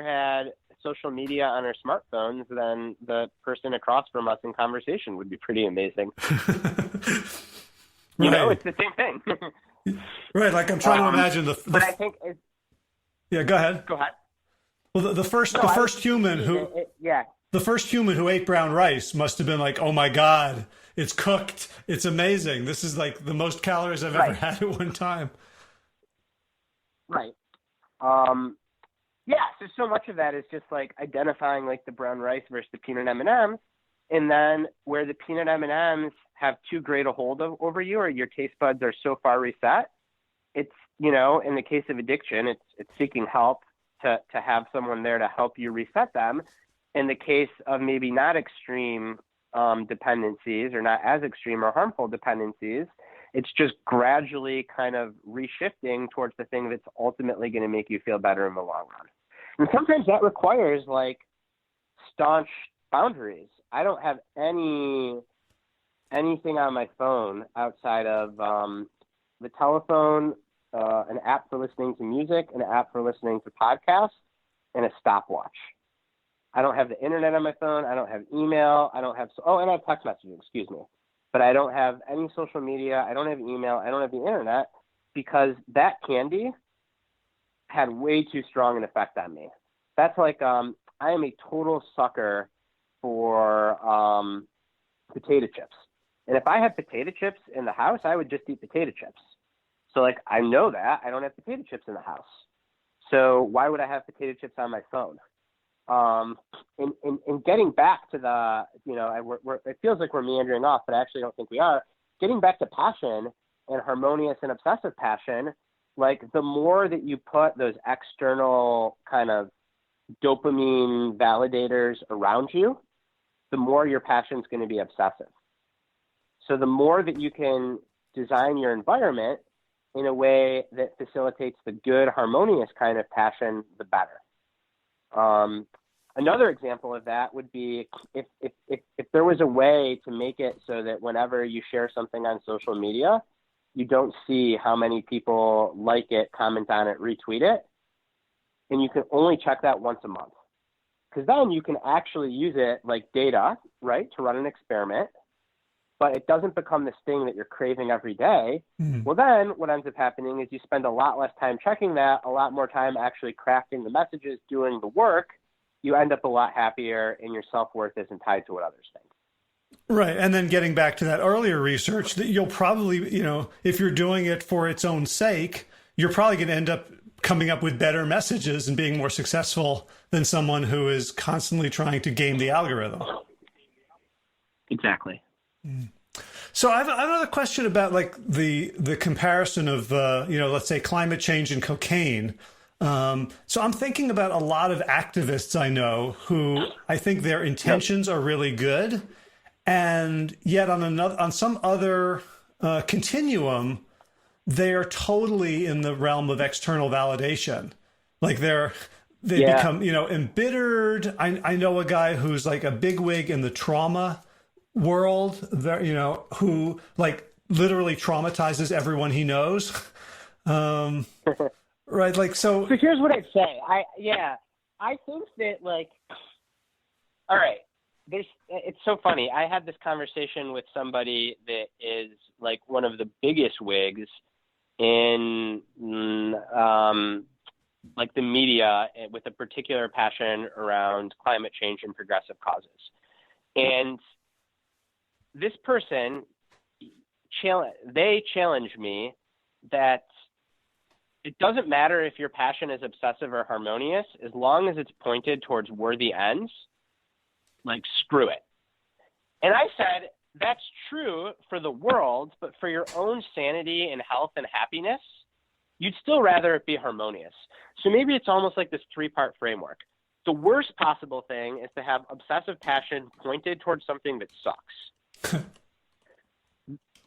had social media on our smartphones, then the person across from us in conversation would be pretty amazing. It's the same thing. Right. Like I'm trying to imagine but I think yeah, go ahead. Go ahead. Well, the first human who ate brown rice must have been like, oh my God, it's cooked. It's amazing. This is like the most calories I've ever had at one time. Right. So much of that is just like identifying like the brown rice versus the peanut M&Ms, and then where the peanut M&Ms have too great a hold over you, or your taste buds are so far reset. It's, in the case of addiction, it's seeking help to have someone there to help you reset them. In the case of maybe not extreme dependencies, or not as extreme or harmful dependencies, it's just gradually kind of reshifting towards the thing that's ultimately going to make you feel better in the long run. And sometimes that requires like staunch boundaries. I don't have anything on my phone outside of the telephone, an app for listening to music, an app for listening to podcasts, and a stopwatch. I don't have the internet on my phone. I don't have email. And I have text messaging, excuse me. But I don't have any social media. I don't have email. I don't have the internet, because that candy had way too strong an effect on me. That's like, I am a total sucker for potato chips. And if I had potato chips in the house, I would just eat potato chips. So like, I know that I don't have potato chips in the house. So why would I have potato chips on my phone? In getting back to the, it feels like we're meandering off, but I actually don't think we are. Getting back to passion and harmonious and obsessive passion, like the more that you put those external kind of dopamine validators around you, the more your passion is going to be obsessive. So the more that you can design your environment in a way that facilitates the good, harmonious kind of passion, the better. Another example of that would be if there was a way to make it so that whenever you share something on social media, you don't see how many people like it, comment on it, retweet it, and you can only check that once a month. Because then you can actually use it like data, right, to run an experiment, but it doesn't become this thing that you're craving every day. Mm-hmm. Well, then what ends up happening is you spend a lot less time checking that, a lot more time actually crafting the messages, doing the work. You end up a lot happier, and your self-worth isn't tied to what others think. Right. And then getting back to that earlier research, that you'll probably, if you're doing it for its own sake, you're probably going to end up coming up with better messages and being more successful than someone who is constantly trying to game the algorithm. Exactly. So I have another question about like the comparison of, let's say climate change and cocaine. So I'm thinking about a lot of activists I know who I think their intentions are really good. And yet on some other continuum, they are totally in the realm of external validation. Like they become, embittered. I know a guy who's like a bigwig in the trauma world that, who like literally traumatizes everyone he knows. Um, right. Like, so. So here's what I'd say. I think that like, all right, it's so funny. I had this conversation with somebody that is like one of the biggest wigs in like the media with a particular passion around climate change and progressive causes. And this person, they challenged me that it doesn't matter if your passion is obsessive or harmonious, as long as it's pointed towards worthy ends, like screw it. And I said, that's true for the world, but for your own sanity and health and happiness, you'd still rather it be harmonious. So maybe it's almost like this three-part framework. The worst possible thing is to have obsessive passion pointed towards something that sucks.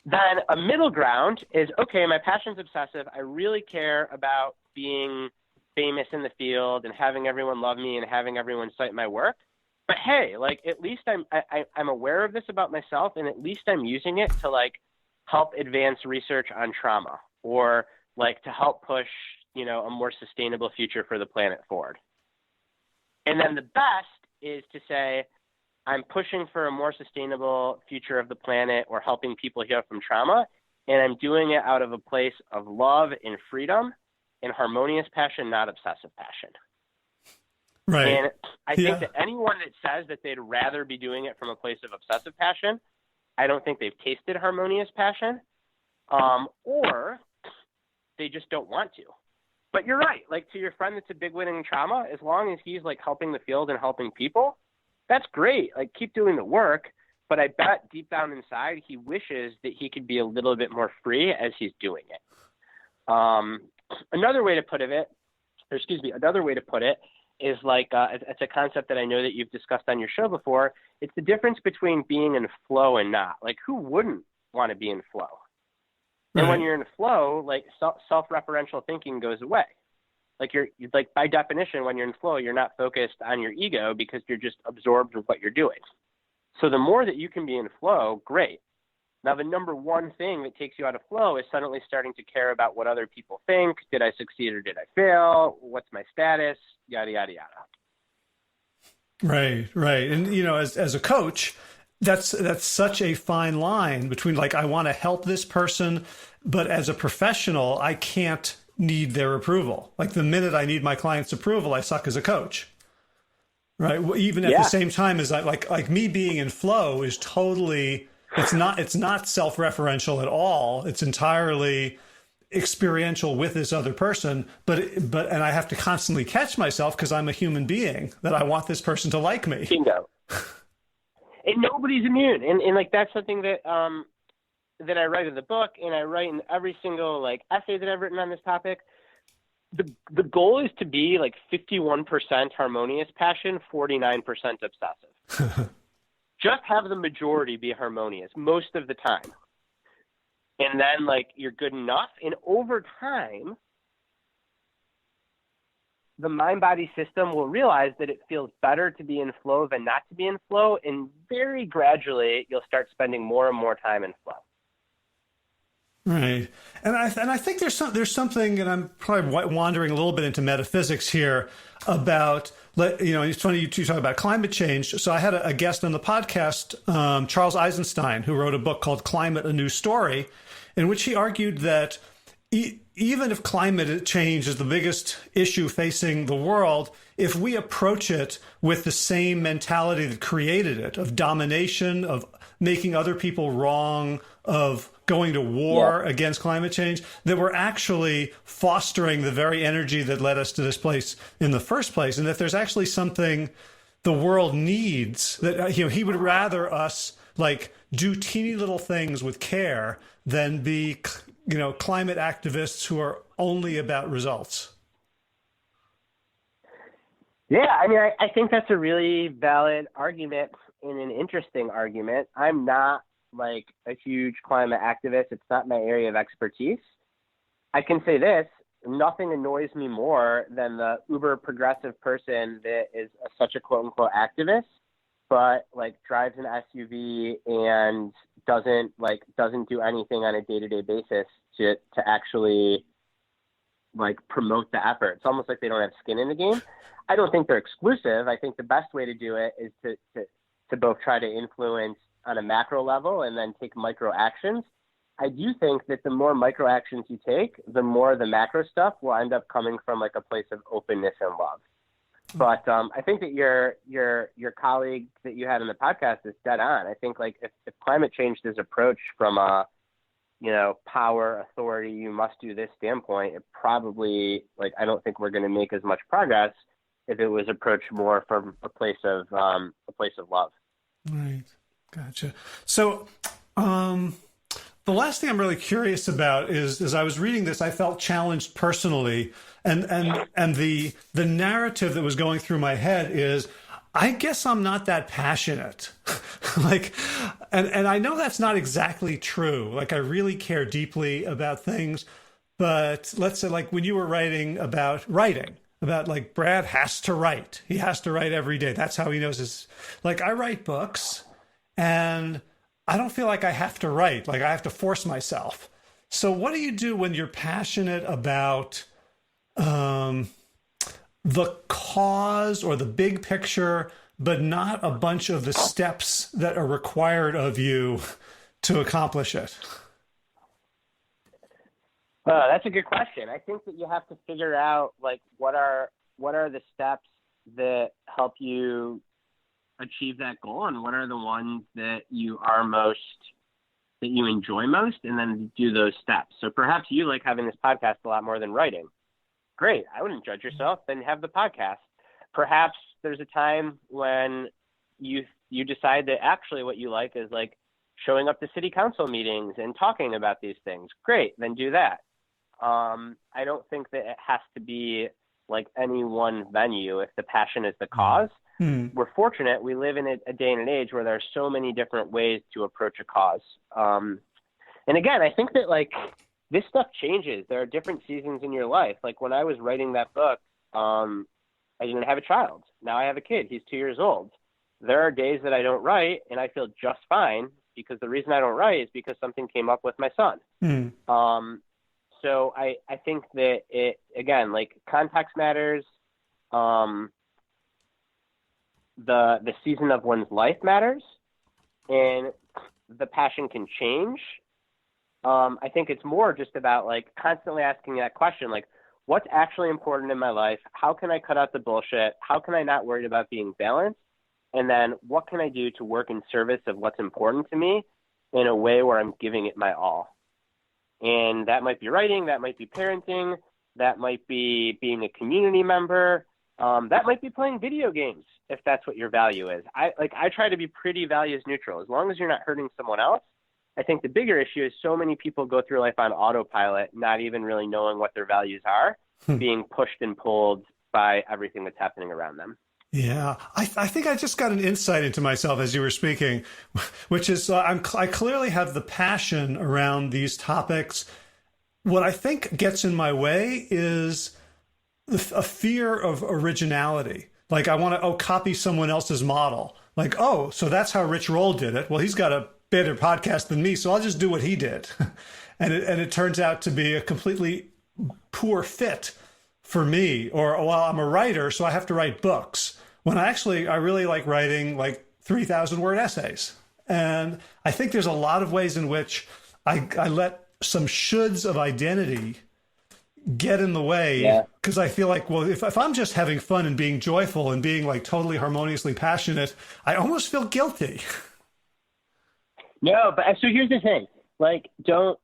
Then a middle ground is, okay, my passion's obsessive. I really care about being famous in the field and having everyone love me and having everyone cite my work. But hey, like at least I'm aware of this about myself, and at least I'm using it to like help advance research on trauma or like to help push, a more sustainable future for the planet forward. And then the best is to say, I'm pushing for a more sustainable future of the planet or helping people heal from trauma, and I'm doing it out of a place of love and freedom and harmonious passion, not obsessive passion. Right. And I think that anyone that says that they'd rather be doing it from a place of obsessive passion, I don't think they've tasted harmonious passion, or they just don't want to. But you're right. Like to your friend that's a big win in trauma, as long as he's like helping the field and helping people, that's great. Like keep doing the work. But I bet deep down inside, he wishes that he could be a little bit more free as he's doing it. Another way to put it is like, it's a concept that I know that you've discussed on your show before. It's the difference between being in flow and not. Like who wouldn't want to be in flow? Right. And when you're in flow, like self-referential thinking goes away. Like you're like by definition, when you're in flow, you're not focused on your ego because you're just absorbed with what you're doing. So the more that you can be in flow, great. Now, the number one thing that takes you out of flow is suddenly starting to care about what other people think. Did I succeed or did I fail? What's my status? Yada, yada, yada. Right, right. And, as a coach, that's such a fine line between like, I want to help this person, but as a professional, I can't need their approval. Like the minute I need my client's approval, I suck as a coach. Right. Even at the same time as like me being in flow is totally, it's not self-referential at all. It's entirely experiential with this other person. But and I have to constantly catch myself because I'm a human being that I want this person to like me. Bingo. And nobody's immune. And like, that's something that, that I write in the book and I write in every single like essay that I've written on this topic. The goal is to be like 51% harmonious passion, 49% obsessive. Just have the majority be harmonious most of the time. And then like you're good enough. And over time, the mind-body system will realize that it feels better to be in flow than not to be in flow. And very gradually, you'll start spending more and more time in flow. Right. And I think there's something, and I'm probably wandering a little bit into metaphysics here about, it's funny you talk about climate change. So I had a guest on the podcast, Charles Eisenstein, who wrote a book called Climate, A New Story, in which he argued that even if climate change is the biggest issue facing the world, if we approach it with the same mentality that created it, of domination, of making other people wrong, of going to war against climate change, that we're actually fostering the very energy that led us to this place in the first place. And that there's actually something the world needs, that he would rather us like do teeny little things with care than be climate activists who are only about results. Yeah, I mean, I think that's a really valid argument and an interesting argument. I'm not like a huge climate activist. It's not my area of expertise. I can say this, nothing annoys me more than the uber progressive person that is such a quote unquote activist but like drives an SUV and doesn't do anything on a day-to-day basis to actually like promote the effort. It's almost like they don't have skin in the game. I don't think they're exclusive. I think the best way to do it is to both try to influence on a macro level and then take micro actions. I do think that the more micro actions you take, the more the macro stuff will end up coming from like a place of openness and love. But I think that your colleague that you had on the podcast is dead on. I think like if climate change is approached from a, power, authority, you must do this standpoint, it probably, like, I don't think we're going to make as much progress if it was approached more from a place of love. Right. Gotcha. So, the last thing I'm really curious about is, as I was reading this, I felt challenged personally, and the narrative that was going through my head is, I guess I'm not that passionate. and I know that's not exactly true. Like, I really care deeply about things, but let's say like when you were writing about like Brad has to write. He has to write every day. That's how he knows his, like I write books and I don't feel like I have to write, like I have to force myself. So what do you do when you're passionate about the cause or the big picture, but not a bunch of the steps that are required of you to accomplish it? That's a good question. I think that you have to figure out like what are the steps that help you achieve that goal, and what are the ones that you enjoy most, and then do those steps. So perhaps you like having this podcast a lot more than writing. Great. I wouldn't judge yourself, then have the podcast. Perhaps there's a time when you decide that actually what you like is like showing up to city council meetings and talking about these things. Great. Then do that. I don't think that it has to be like any one venue if the passion is the cause. We're fortunate. We live in a day and an age where there are so many different ways to approach a cause. And again, I think that like this stuff changes. There are different seasons in your life. Like when I was writing that book, I didn't have a child. Now I have a kid. He's 2 years old. There are days that I don't write and I feel just fine, because the reason I don't write is because something came up with my son. So I think that it, again, like context matters. The season of one's life matters, and the passion can change. I think it's more just about like constantly asking that question, like what's actually important in my life? How can I cut out the bullshit? How can I not worry about being balanced? And then what can I do to work in service of what's important to me in a way where I'm giving it my all? And that might be writing, that might be parenting, that might be being a community member, that might be playing video games, if that's what your value is. I try to be pretty values neutral. As long as you're not hurting someone else. I think the bigger issue is so many people go through life on autopilot, not even really knowing what their values are, being pushed and pulled by everything that's happening around them. Yeah, I think I just got an insight into myself as you were speaking, which is I clearly have the passion around these topics. What I think gets in my way is a fear of originality. Like I want to copy someone else's model. Like, oh, so that's how Rich Roll did it. Well, he's got a better podcast than me, so I'll just do what he did. and it turns out to be a completely poor fit for me. Or, well, I'm a writer, so I have to write books. When I really like writing like 3,000 word essays. And I think there's a lot of ways in which I let some shoulds of identity get in the way, because I feel like, well, if I'm just having fun and being joyful and being like totally harmoniously passionate, I almost feel guilty. No, but so here's the thing. Like, don't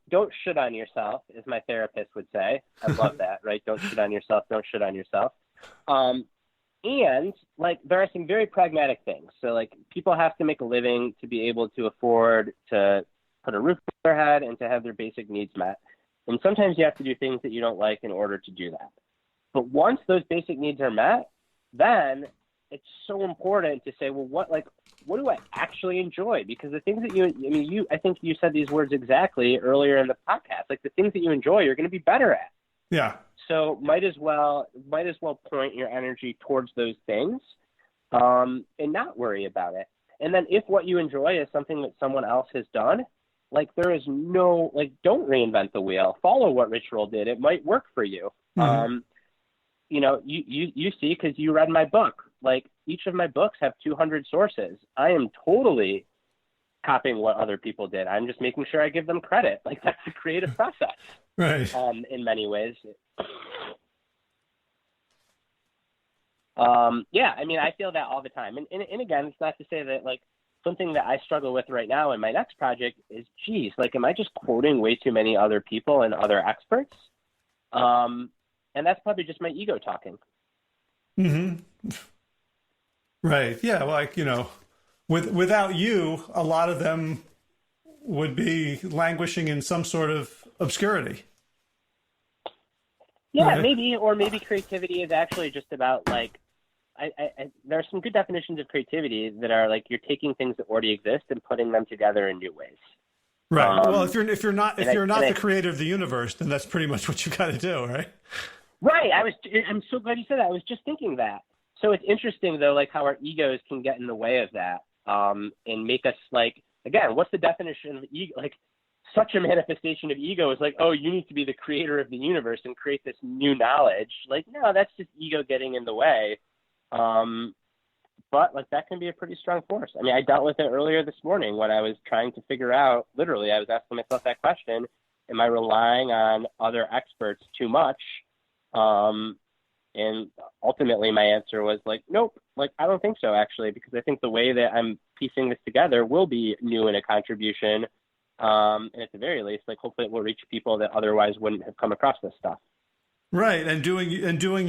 shit on yourself, as my therapist would say. I love that, right? Don't shit on yourself. Don't shit on yourself. And like, there are some very pragmatic things. So like people have to make a living to be able to afford to put a roof over their head and to have their basic needs met. And sometimes you have to do things that you don't like in order to do that. But once those basic needs are met, then it's so important to say, well, what do I actually enjoy? Because the things that I think you said these words exactly earlier in the podcast, like the things that you enjoy, you're going to be better at. Yeah. So might as well point your energy towards those things, and not worry about it. And then if what you enjoy is something that someone else has done, like there is no, like, don't reinvent the wheel. Follow what Rich Roll did. It might work for you. Mm-hmm. You know, you see, because you read my book, like each of my books have 200 sources. I am totally copying what other people did. I'm just making sure I give them credit. Like that's a creative process. Right. In many ways. Yeah, I mean, I feel that all the time. And again, it's not to say that, like, something that I struggle with right now in my next project is, geez, like, am I just quoting way too many other people and other experts? And that's probably just my ego talking. Mm-hmm. Right. Yeah. Like, you know, without you, a lot of them would be languishing in some sort of obscurity. Yeah, right? Maybe, or maybe creativity is actually just about, like, there are some good definitions of creativity that are like you're taking things that already exist and putting them together in new ways. Right. Well, if you're not the creator of the universe, then that's pretty much what you got to do, right? Right. I'm so glad you said that. I was just thinking that. So it's interesting though, like how our egos can get in the way of that, and make us, like, again, what's the definition of ego? Like, such a manifestation of ego is like, oh, you need to be the creator of the universe and create this new knowledge. Like, no, that's just ego getting in the way. But like that can be a pretty strong force. I mean, I dealt with it earlier this morning when I was trying to figure out, literally, I was asking myself that question, am I relying on other experts too much? And ultimately my answer was like, nope, like, I don't think so actually, because I think the way that I'm piecing this together will be new and a contribution. And at the very least, like, hopefully it will reach people that otherwise wouldn't have come across this stuff. Right, and doing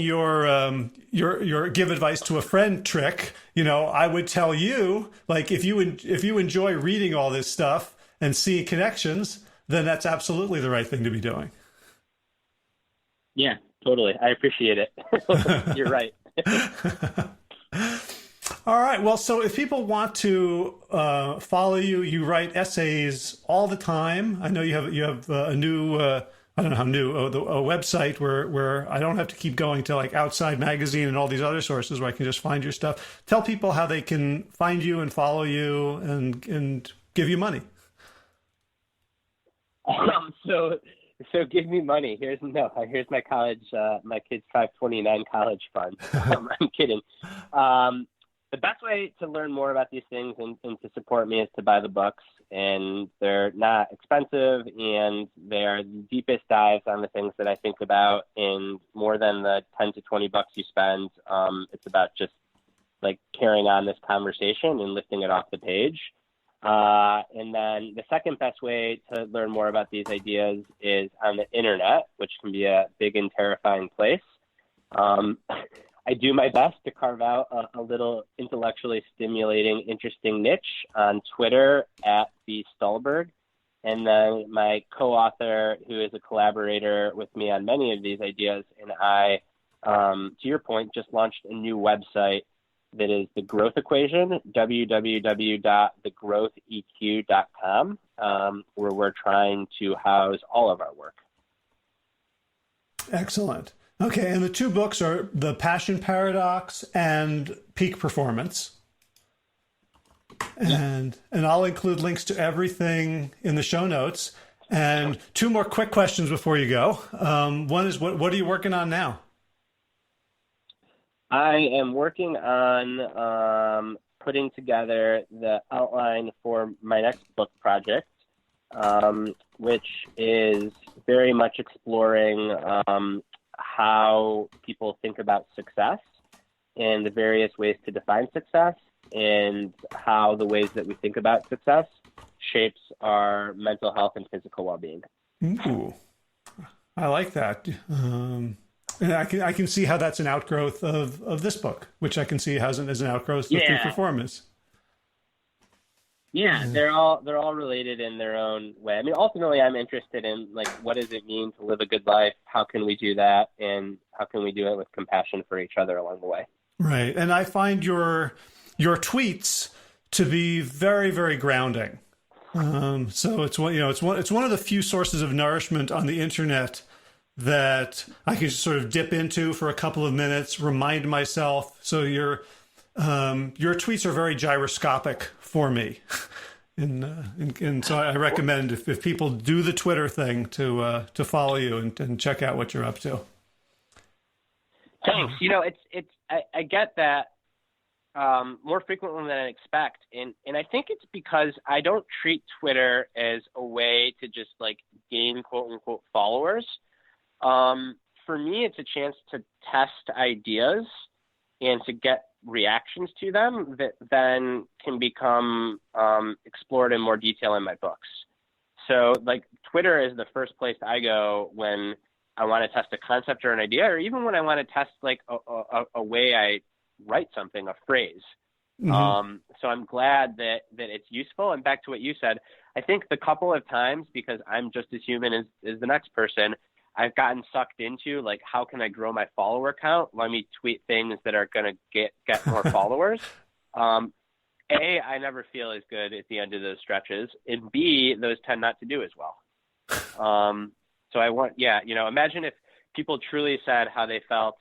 your give advice to a friend trick. You know, I would tell you, like, if you enjoy reading all this stuff and see connections, then that's absolutely the right thing to be doing. Yeah, totally. I appreciate it. You're right. All right. Well, so if people want to follow you, you write essays all the time. I know you have a new. I don't know how new, a website where I don't have to keep going to like Outside Magazine and all these other sources where I can just find your stuff. Tell people how they can find you and follow you and give you money. So give me money. Here's my college, my kid's 529 college fund. I'm kidding. The best way to learn more about these things and to support me is to buy the books, and they're not expensive, and they are the deepest dives on the things that I think about, and more than the 10 to 20 bucks you spend. It's about just like carrying on this conversation and lifting it off the page. And then the second best way to learn more about these ideas is on the internet, which can be a big and terrifying place. I do my best to carve out a little intellectually stimulating, interesting niche on Twitter at the Stulberg. And then my co-author, who is a collaborator with me on many of these ideas, and I, to your point, just launched a new website that is The Growth Equation, www.thegrowtheq.com, where we're trying to house all of our work. Excellent. Okay, and the two books are The Passion Paradox and Peak Performance. And I'll include links to everything in the show notes. And two more quick questions before you go. One is, what are you working on now? I am working on putting together the outline for my next book project, which is very much exploring how people think about success and the various ways to define success, and how the ways that we think about success shapes our mental health and physical well-being. Ooh, I like that. And I can see how that's an outgrowth of this book, which I can see as an outgrowth of Peak Performance. Yeah, they're all related in their own way. I mean, ultimately, I'm interested in, like, what does it mean to live a good life? How can we do that? And how can we do it with compassion for each other along the way? Right. And I find your tweets to be very, very grounding. So it's one of the few sources of nourishment on the internet that I can just sort of dip into for a couple of minutes, remind myself. So your tweets are very gyroscopic for me. And so I recommend if people do the Twitter thing to follow you and check out what you're up to. Thanks. I get that more frequently than I expect, and I think it's because I don't treat Twitter as a way to just like gain quote unquote followers. For me, it's a chance to test ideas and to get reactions to them that then can become explored in more detail in my books. So like Twitter is the first place I go when I want to test a concept or an idea, or even when I want to test like a way I write something, a phrase. Mm-hmm. So I'm glad that it's useful. And back to what you said, I think the couple of times, because I'm just as human as the next person, I've gotten sucked into like, how can I grow my follower count? Let me tweet things that are going to get more followers. I never feel as good at the end of those stretches, and B, those tend not to do as well. So I want, imagine if people truly said how they felt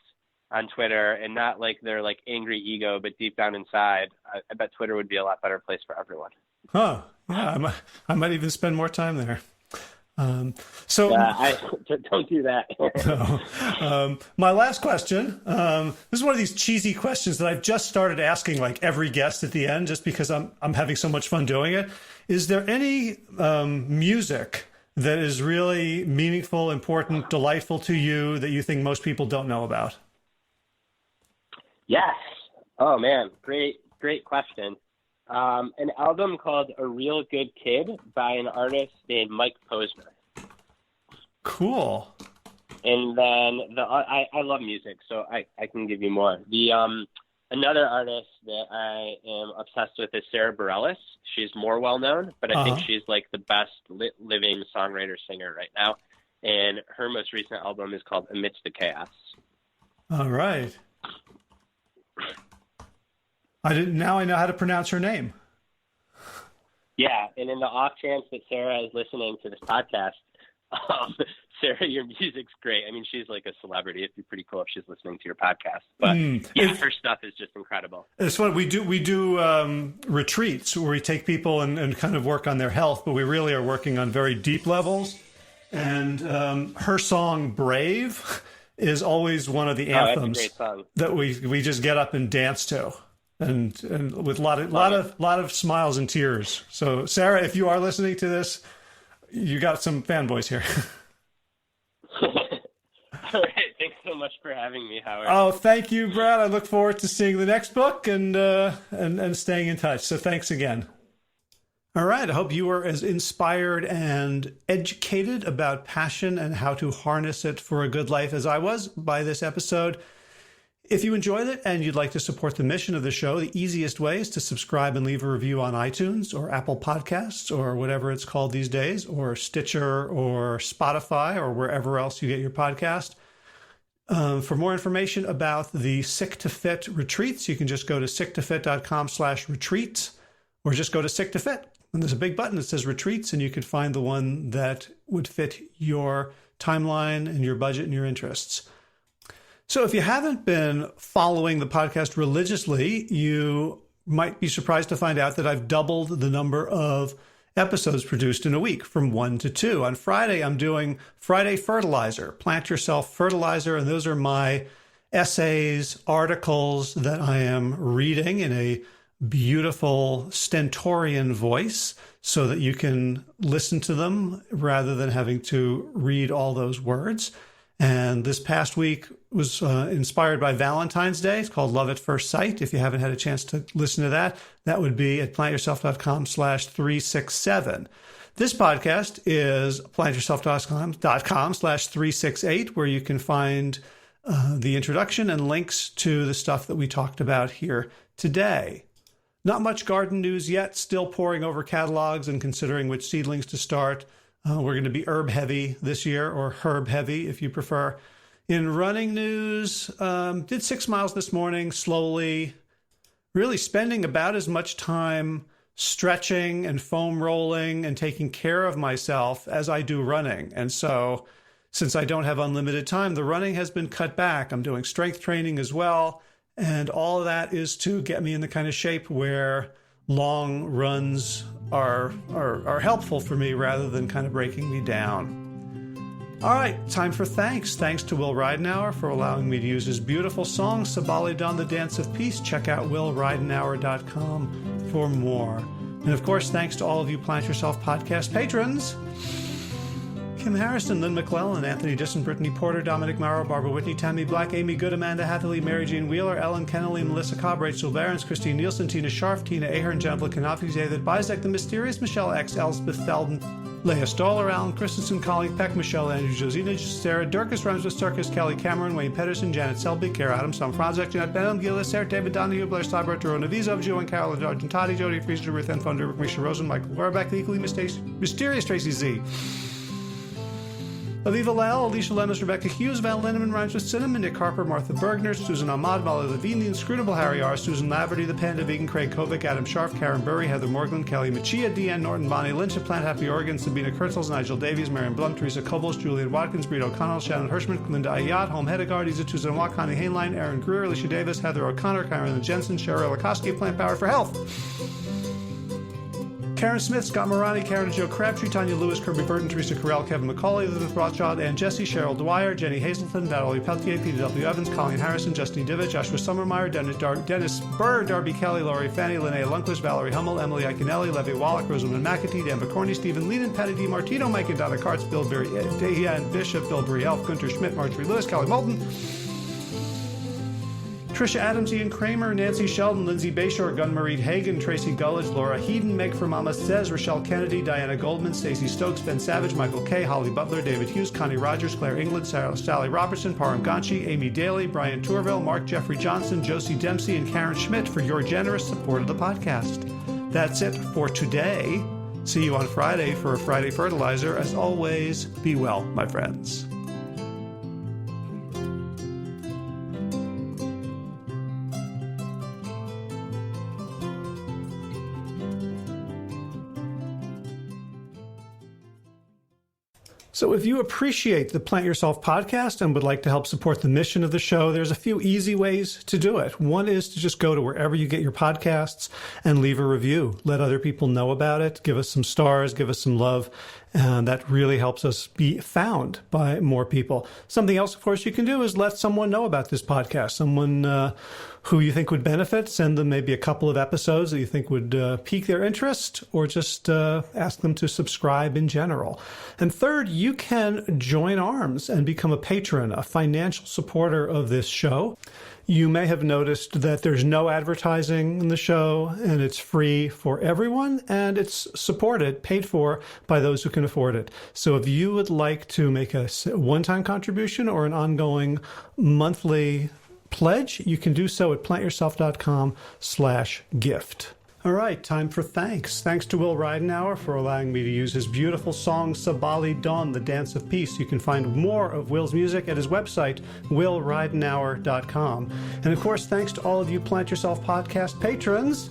on Twitter and not like their like angry ego, but deep down inside, I bet Twitter would be a lot better place for everyone. Huh. Yeah. I might even spend more time there. Don't do that. My last question, this is one of these cheesy questions that I've just started asking like every guest at the end, just because I'm having so much fun doing it. Is there any music that is really meaningful, important, delightful to you that you think most people don't know about? Yes. Oh man, great question. An album called A Real Good Kid by an artist named Mike Posner. Cool. And then I love music, so I can give you more. Another artist that I am obsessed with is Sarah Bareilles. She's more well known, but I think she's like the best living songwriter singer right now. And her most recent album is called Amidst the Chaos. All right. Now I know how to pronounce her name. Yeah, and in the off chance that Sarah is listening to this podcast, Sarah, your music's great. I mean, she's like a celebrity. It'd be pretty cool if she's listening to your podcast. But her stuff is just incredible. It's what we do. We do retreats where we take people and kind of work on their health, but we really are working on very deep levels. And her song "Brave" is always one of the anthems that we just get up and dance to. And with a lot of smiles and tears. So Sarah, if you are listening to this, you got some fanboys here. All right, thanks so much for having me, Howard. Oh, thank you, Brad. I look forward to seeing the next book and staying in touch. So thanks again. All right, I hope you were as inspired and educated about passion and how to harness it for a good life as I was by this episode. If you enjoyed it and you'd like to support the mission of the show, the easiest way is to subscribe and leave a review on iTunes or Apple Podcasts or whatever it's called these days, or Stitcher or Spotify or wherever else you get your podcast. For more information about the Sick to Fit retreats, you can just go to sicktofit.com/retreats or just go to Sick to Fit. And there's a big button that says retreats, and you can find the one that would fit your timeline and your budget and your interests. So if you haven't been following the podcast religiously, you might be surprised to find out that I've doubled the number of episodes produced in a week from 1 to 2. On Friday, I'm doing Friday Fertilizer, Plant Yourself Fertilizer, and those are my essays, articles that I am reading in a beautiful stentorian voice so that you can listen to them rather than having to read all those words. And this past week was inspired by Valentine's Day. It's called Love at First Sight. If you haven't had a chance to listen to that, that would be at plantyourself.com/367. This podcast is plantyourself.com/368, where you can find the introduction and links to the stuff that we talked about here today. Not much garden news yet, still poring over catalogs and considering which seedlings to start. We're going to be herb heavy this year, or herb heavy if you prefer. In running news, did 6 miles this morning slowly, really spending about as much time stretching and foam rolling and taking care of myself as I do running. And so since I don't have unlimited time, the running has been cut back. I'm doing strength training as well. And all of that is to get me in the kind of shape where long runs are helpful for me rather than kind of breaking me down. All right, time for thanks. Thanks to Will Ridenauer for allowing me to use his beautiful song, Sabali Dawn, the Dance of Peace. Check out willridenauer.com for more. And of course, thanks to all of you Plant Yourself podcast patrons. Kim Harrison, Lynn McClellan, Anthony Disson, Brittany Porter, Dominic Morrow, Barbara Whitney, Tammy Black, Amy Good, Amanda Hathaway, Mary Jane Wheeler, Ellen Kennelly, Melissa Cobb, Rachel Barons, Christine Nielsen, Tina Scharf, Tina Ahern, Jennifer Kanafi, David Bizek, The Mysterious, Michelle X, Elspeth Felden, Leah Stoller, Alan Christensen, Colleen Peck, Michelle Andrew, Josina, Sarah Durkis, Rhymes with Circus, Kelly Cameron, Wayne Pedersen, Janet Selby, Kara Adams, Tom Franzek, Jeanette Benham, Gillis, Sarah, David Donahue, Blair Steiber, Dorona Vizov, Joe and Carolyn Argentati, Jody Frieser, Ruth N. Funderburg, Misha Rosen, Michael Warbeck, the equally mysterious Tracy Z. Aviva Lyle, Alicia Lemus, Rebecca Hughes, Val Linneman, Rhymes with Cinnamon, Nick Harper, Martha Bergner, Susan Ahmad, Molly Levine, The Inscrutable Harry R., Susan Laverty, The Panda Vegan, Craig Kovic, Adam Scharf, Karen Burry, Heather Morgan, Kelly Machia, Deanne Norton, Bonnie Lynch of Plant Happy Oregon, Sabina Kurtzels, Nigel Davies, Marion Blum, Teresa Kobels, Julian Watkins, Breed O'Connell, Shannon Hirschman, Linda Ayat, Home Hedegaard, Isa Tuzanwa, Connie Hainline, Aaron Greer, Alicia Davis, Heather O'Connor, Karen Jensen, Cheryl Lakoski, Plant Power for Health. Karen Smith, Scott Morani, Karen and Joe Crabtree, Tanya Lewis, Kirby Burton, Teresa Carell, Kevin McCauley, Elizabeth Rothschild, Ann Jesse, Cheryl Dwyer, Jenny Hazelton, Valerie Peltier, Peter W. Evans, Colleen Harrison, Justine Divitt, Joshua Summermeyer, Dennis Burr, Darby Kelly, Laurie Fanny, Linnea Lundquist, Valerie Hummel, Emily Iaconelli, Levy Wallach, Rosamund McAtee, Dan McCorney, Stephen Leedon, Patty D. Martino, Mike and Donna Kartz, Bill Berry, Dahian Bishop, Bill Berry Elf, Gunter Schmidt, Marjorie Lewis, Kelly Moulton, Trisha Adams, Ian Kramer, Nancy Sheldon, Lindsay Bayshore, Gunmarie Hagan, Tracy Gullidge, Laura Heaton, Meg for Mama Says, Rochelle Kennedy, Diana Goldman, Stacey Stokes, Ben Savage, Michael Kay, Holly Butler, David Hughes, Connie Rogers, Claire England, Sally Robertson, Param Ganchi, Amy Daly, Brian Tourville, Mark Jeffrey Johnson, Josie Dempsey, and Karen Schmidt for your generous support of the podcast. That's it for today. See you on Friday for a Friday Fertilizer. As always, be well, my friends. So if you appreciate the Plant Yourself podcast and would like to help support the mission of the show, there's a few easy ways to do it. One is to just go to wherever you get your podcasts and leave a review. Let other people know about it. Give us some stars. Give us some love. And that really helps us be found by more people. Something else, of course, you can do is let someone know about this podcast. Someone who you think would benefit. Send them maybe a couple of episodes that you think would pique their interest, or just ask them to subscribe in general. And third, you can join arms and become a patron, a financial supporter of this show. You may have noticed that there's no advertising in the show, and it's free for everyone, and it's supported, paid for by those who can afford it. So if you would like to make a one-time contribution or an ongoing monthly pledge, you can do so at plantyourself.com/gift. All right, time for thanks. Thanks to Will Ridenauer for allowing me to use his beautiful song, Sabali Dawn, the Dance of Peace. You can find more of Will's music at his website, willridenauer.com. And of course, thanks to all of you Plant Yourself podcast patrons.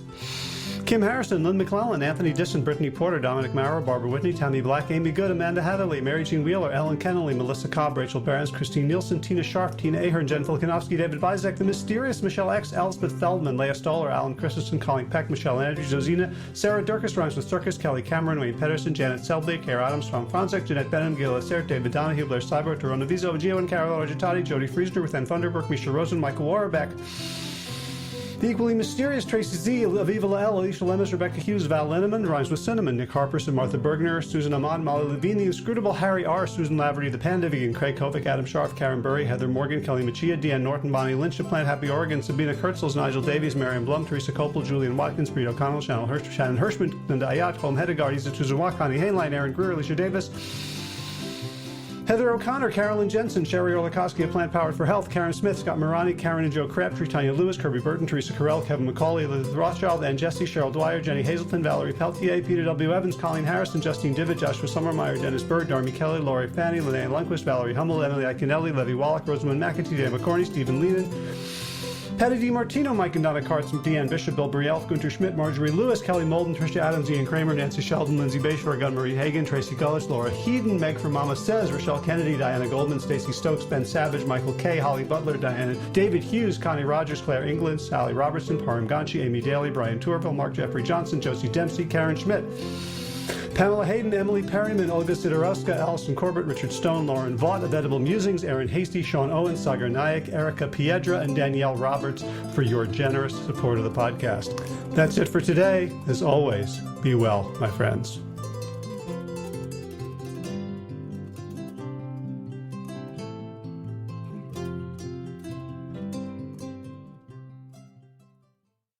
Kim Harrison, Lynn McClellan, Anthony Disson, Brittany Porter, Dominic Maurer, Barbara Whitney, Tammy Black, Amy Good, Amanda Hathaway, Mary Jean Wheeler, Ellen Kennelly, Melissa Cobb, Rachel Barons, Christine Nielsen, Tina Scharf, Tina Ahern, Jen Filikanovsky, David Bizek, The Mysterious, Michelle X, Elspeth Feldman, Leah Stoller, Alan Christensen, Colleen Peck, Michelle Andrews, Josina, Sarah Durkis, Rhymes with Circus, Kelly Cameron, Wayne Pedersen, Janet Selby, Kara Adams, Tom Franzek, Jeanette Benham, Gil Sarah, David Donahue, Blair Steiber, Dorona Vizov, Gio and Carol Argentati, Jody Friesner, Ruth N. Funderburg, Misha Rosen, Michael Warbeck, the equally mysterious Tracy Z, Aviva Lael, Alicia Lemus, Rebecca Hughes, Val Linneman, Rhymes with Cinnamon, Nick Harper, Martha Bergner, Susan Ahmad, Molly Levine, The Inscrutable Harry R., Susan Laverty, The Panda Vegan, Craig Kovic, Adam Scharf, Karen Burry, Heather Morgan, Kelly Machia, Deanne Norton, Bonnie Lynch of Plant Happy Oregon, Sabina Kurtzels, Nigel Davies, Marion Blum, Teresa Kopel, Julian Watkins, Breed O'Connell, Shannon Hirschman, Linda Ayat, Home Hedegaard, Isa Tuzanwa, Connie Hainline, Aaron Greer, Alicia Davis, Heather O'Connor, Carolyn Jensen, Sherry Orlikoski of Plant Powered for Health, Karen Smith, Scott Morani, Karen and Joe Crabtree, Tanya Lewis, Kirby Burton, Teresa Carell, Kevin McCauley, Elizabeth Rothschild, Ann Jesse, Cheryl Dwyer, Jenny Hazelton, Valerie Peltier, Peter W. Evans, Colleen Harrison, Justine Divitt, Joshua Summermeyer, Dennis Bird, Darby Kelly, Laurie Fanny, Linnea Lundquist, Valerie Hummel, Emily Iaconelli, Levy Wallach, Rosamund McAtee, Dan McCorney, Stephen Leedon, Patty DiMartino, Mike and Donna Kartz, Deanne Bishop, Bill Brielf, Gunter Schmidt, Marjorie Lewis, Kelly Molden, Tricia Adams, Ian Kramer, Nancy Sheldon, Lindsay Bayshore, Gunn-Marie Hagan, Tracy Gullich, Laura Heaton, Meg from Mama Says, Rochelle Kennedy, Diana Goldman, Stacey Stokes, Ben Savage, Michael Kay, Holly Butler, Diana, David Hughes, Connie Rogers, Claire England, Sally Robertson, Param Ganchi, Amy Daly, Brian Tourville, Mark Jeffrey Johnson, Josie Dempsey, Karen Schmidt, Pamela Hayden, Emily Perryman, Olga Sidorowska, Allison Corbett, Richard Stone, Lauren Vaught of Edible Musings, Aaron Hasty, Sean Owen, Sagar Nayak, Erica Piedra, and Danielle Roberts for your generous support of the podcast. That's it for today. As always, be well, my friends.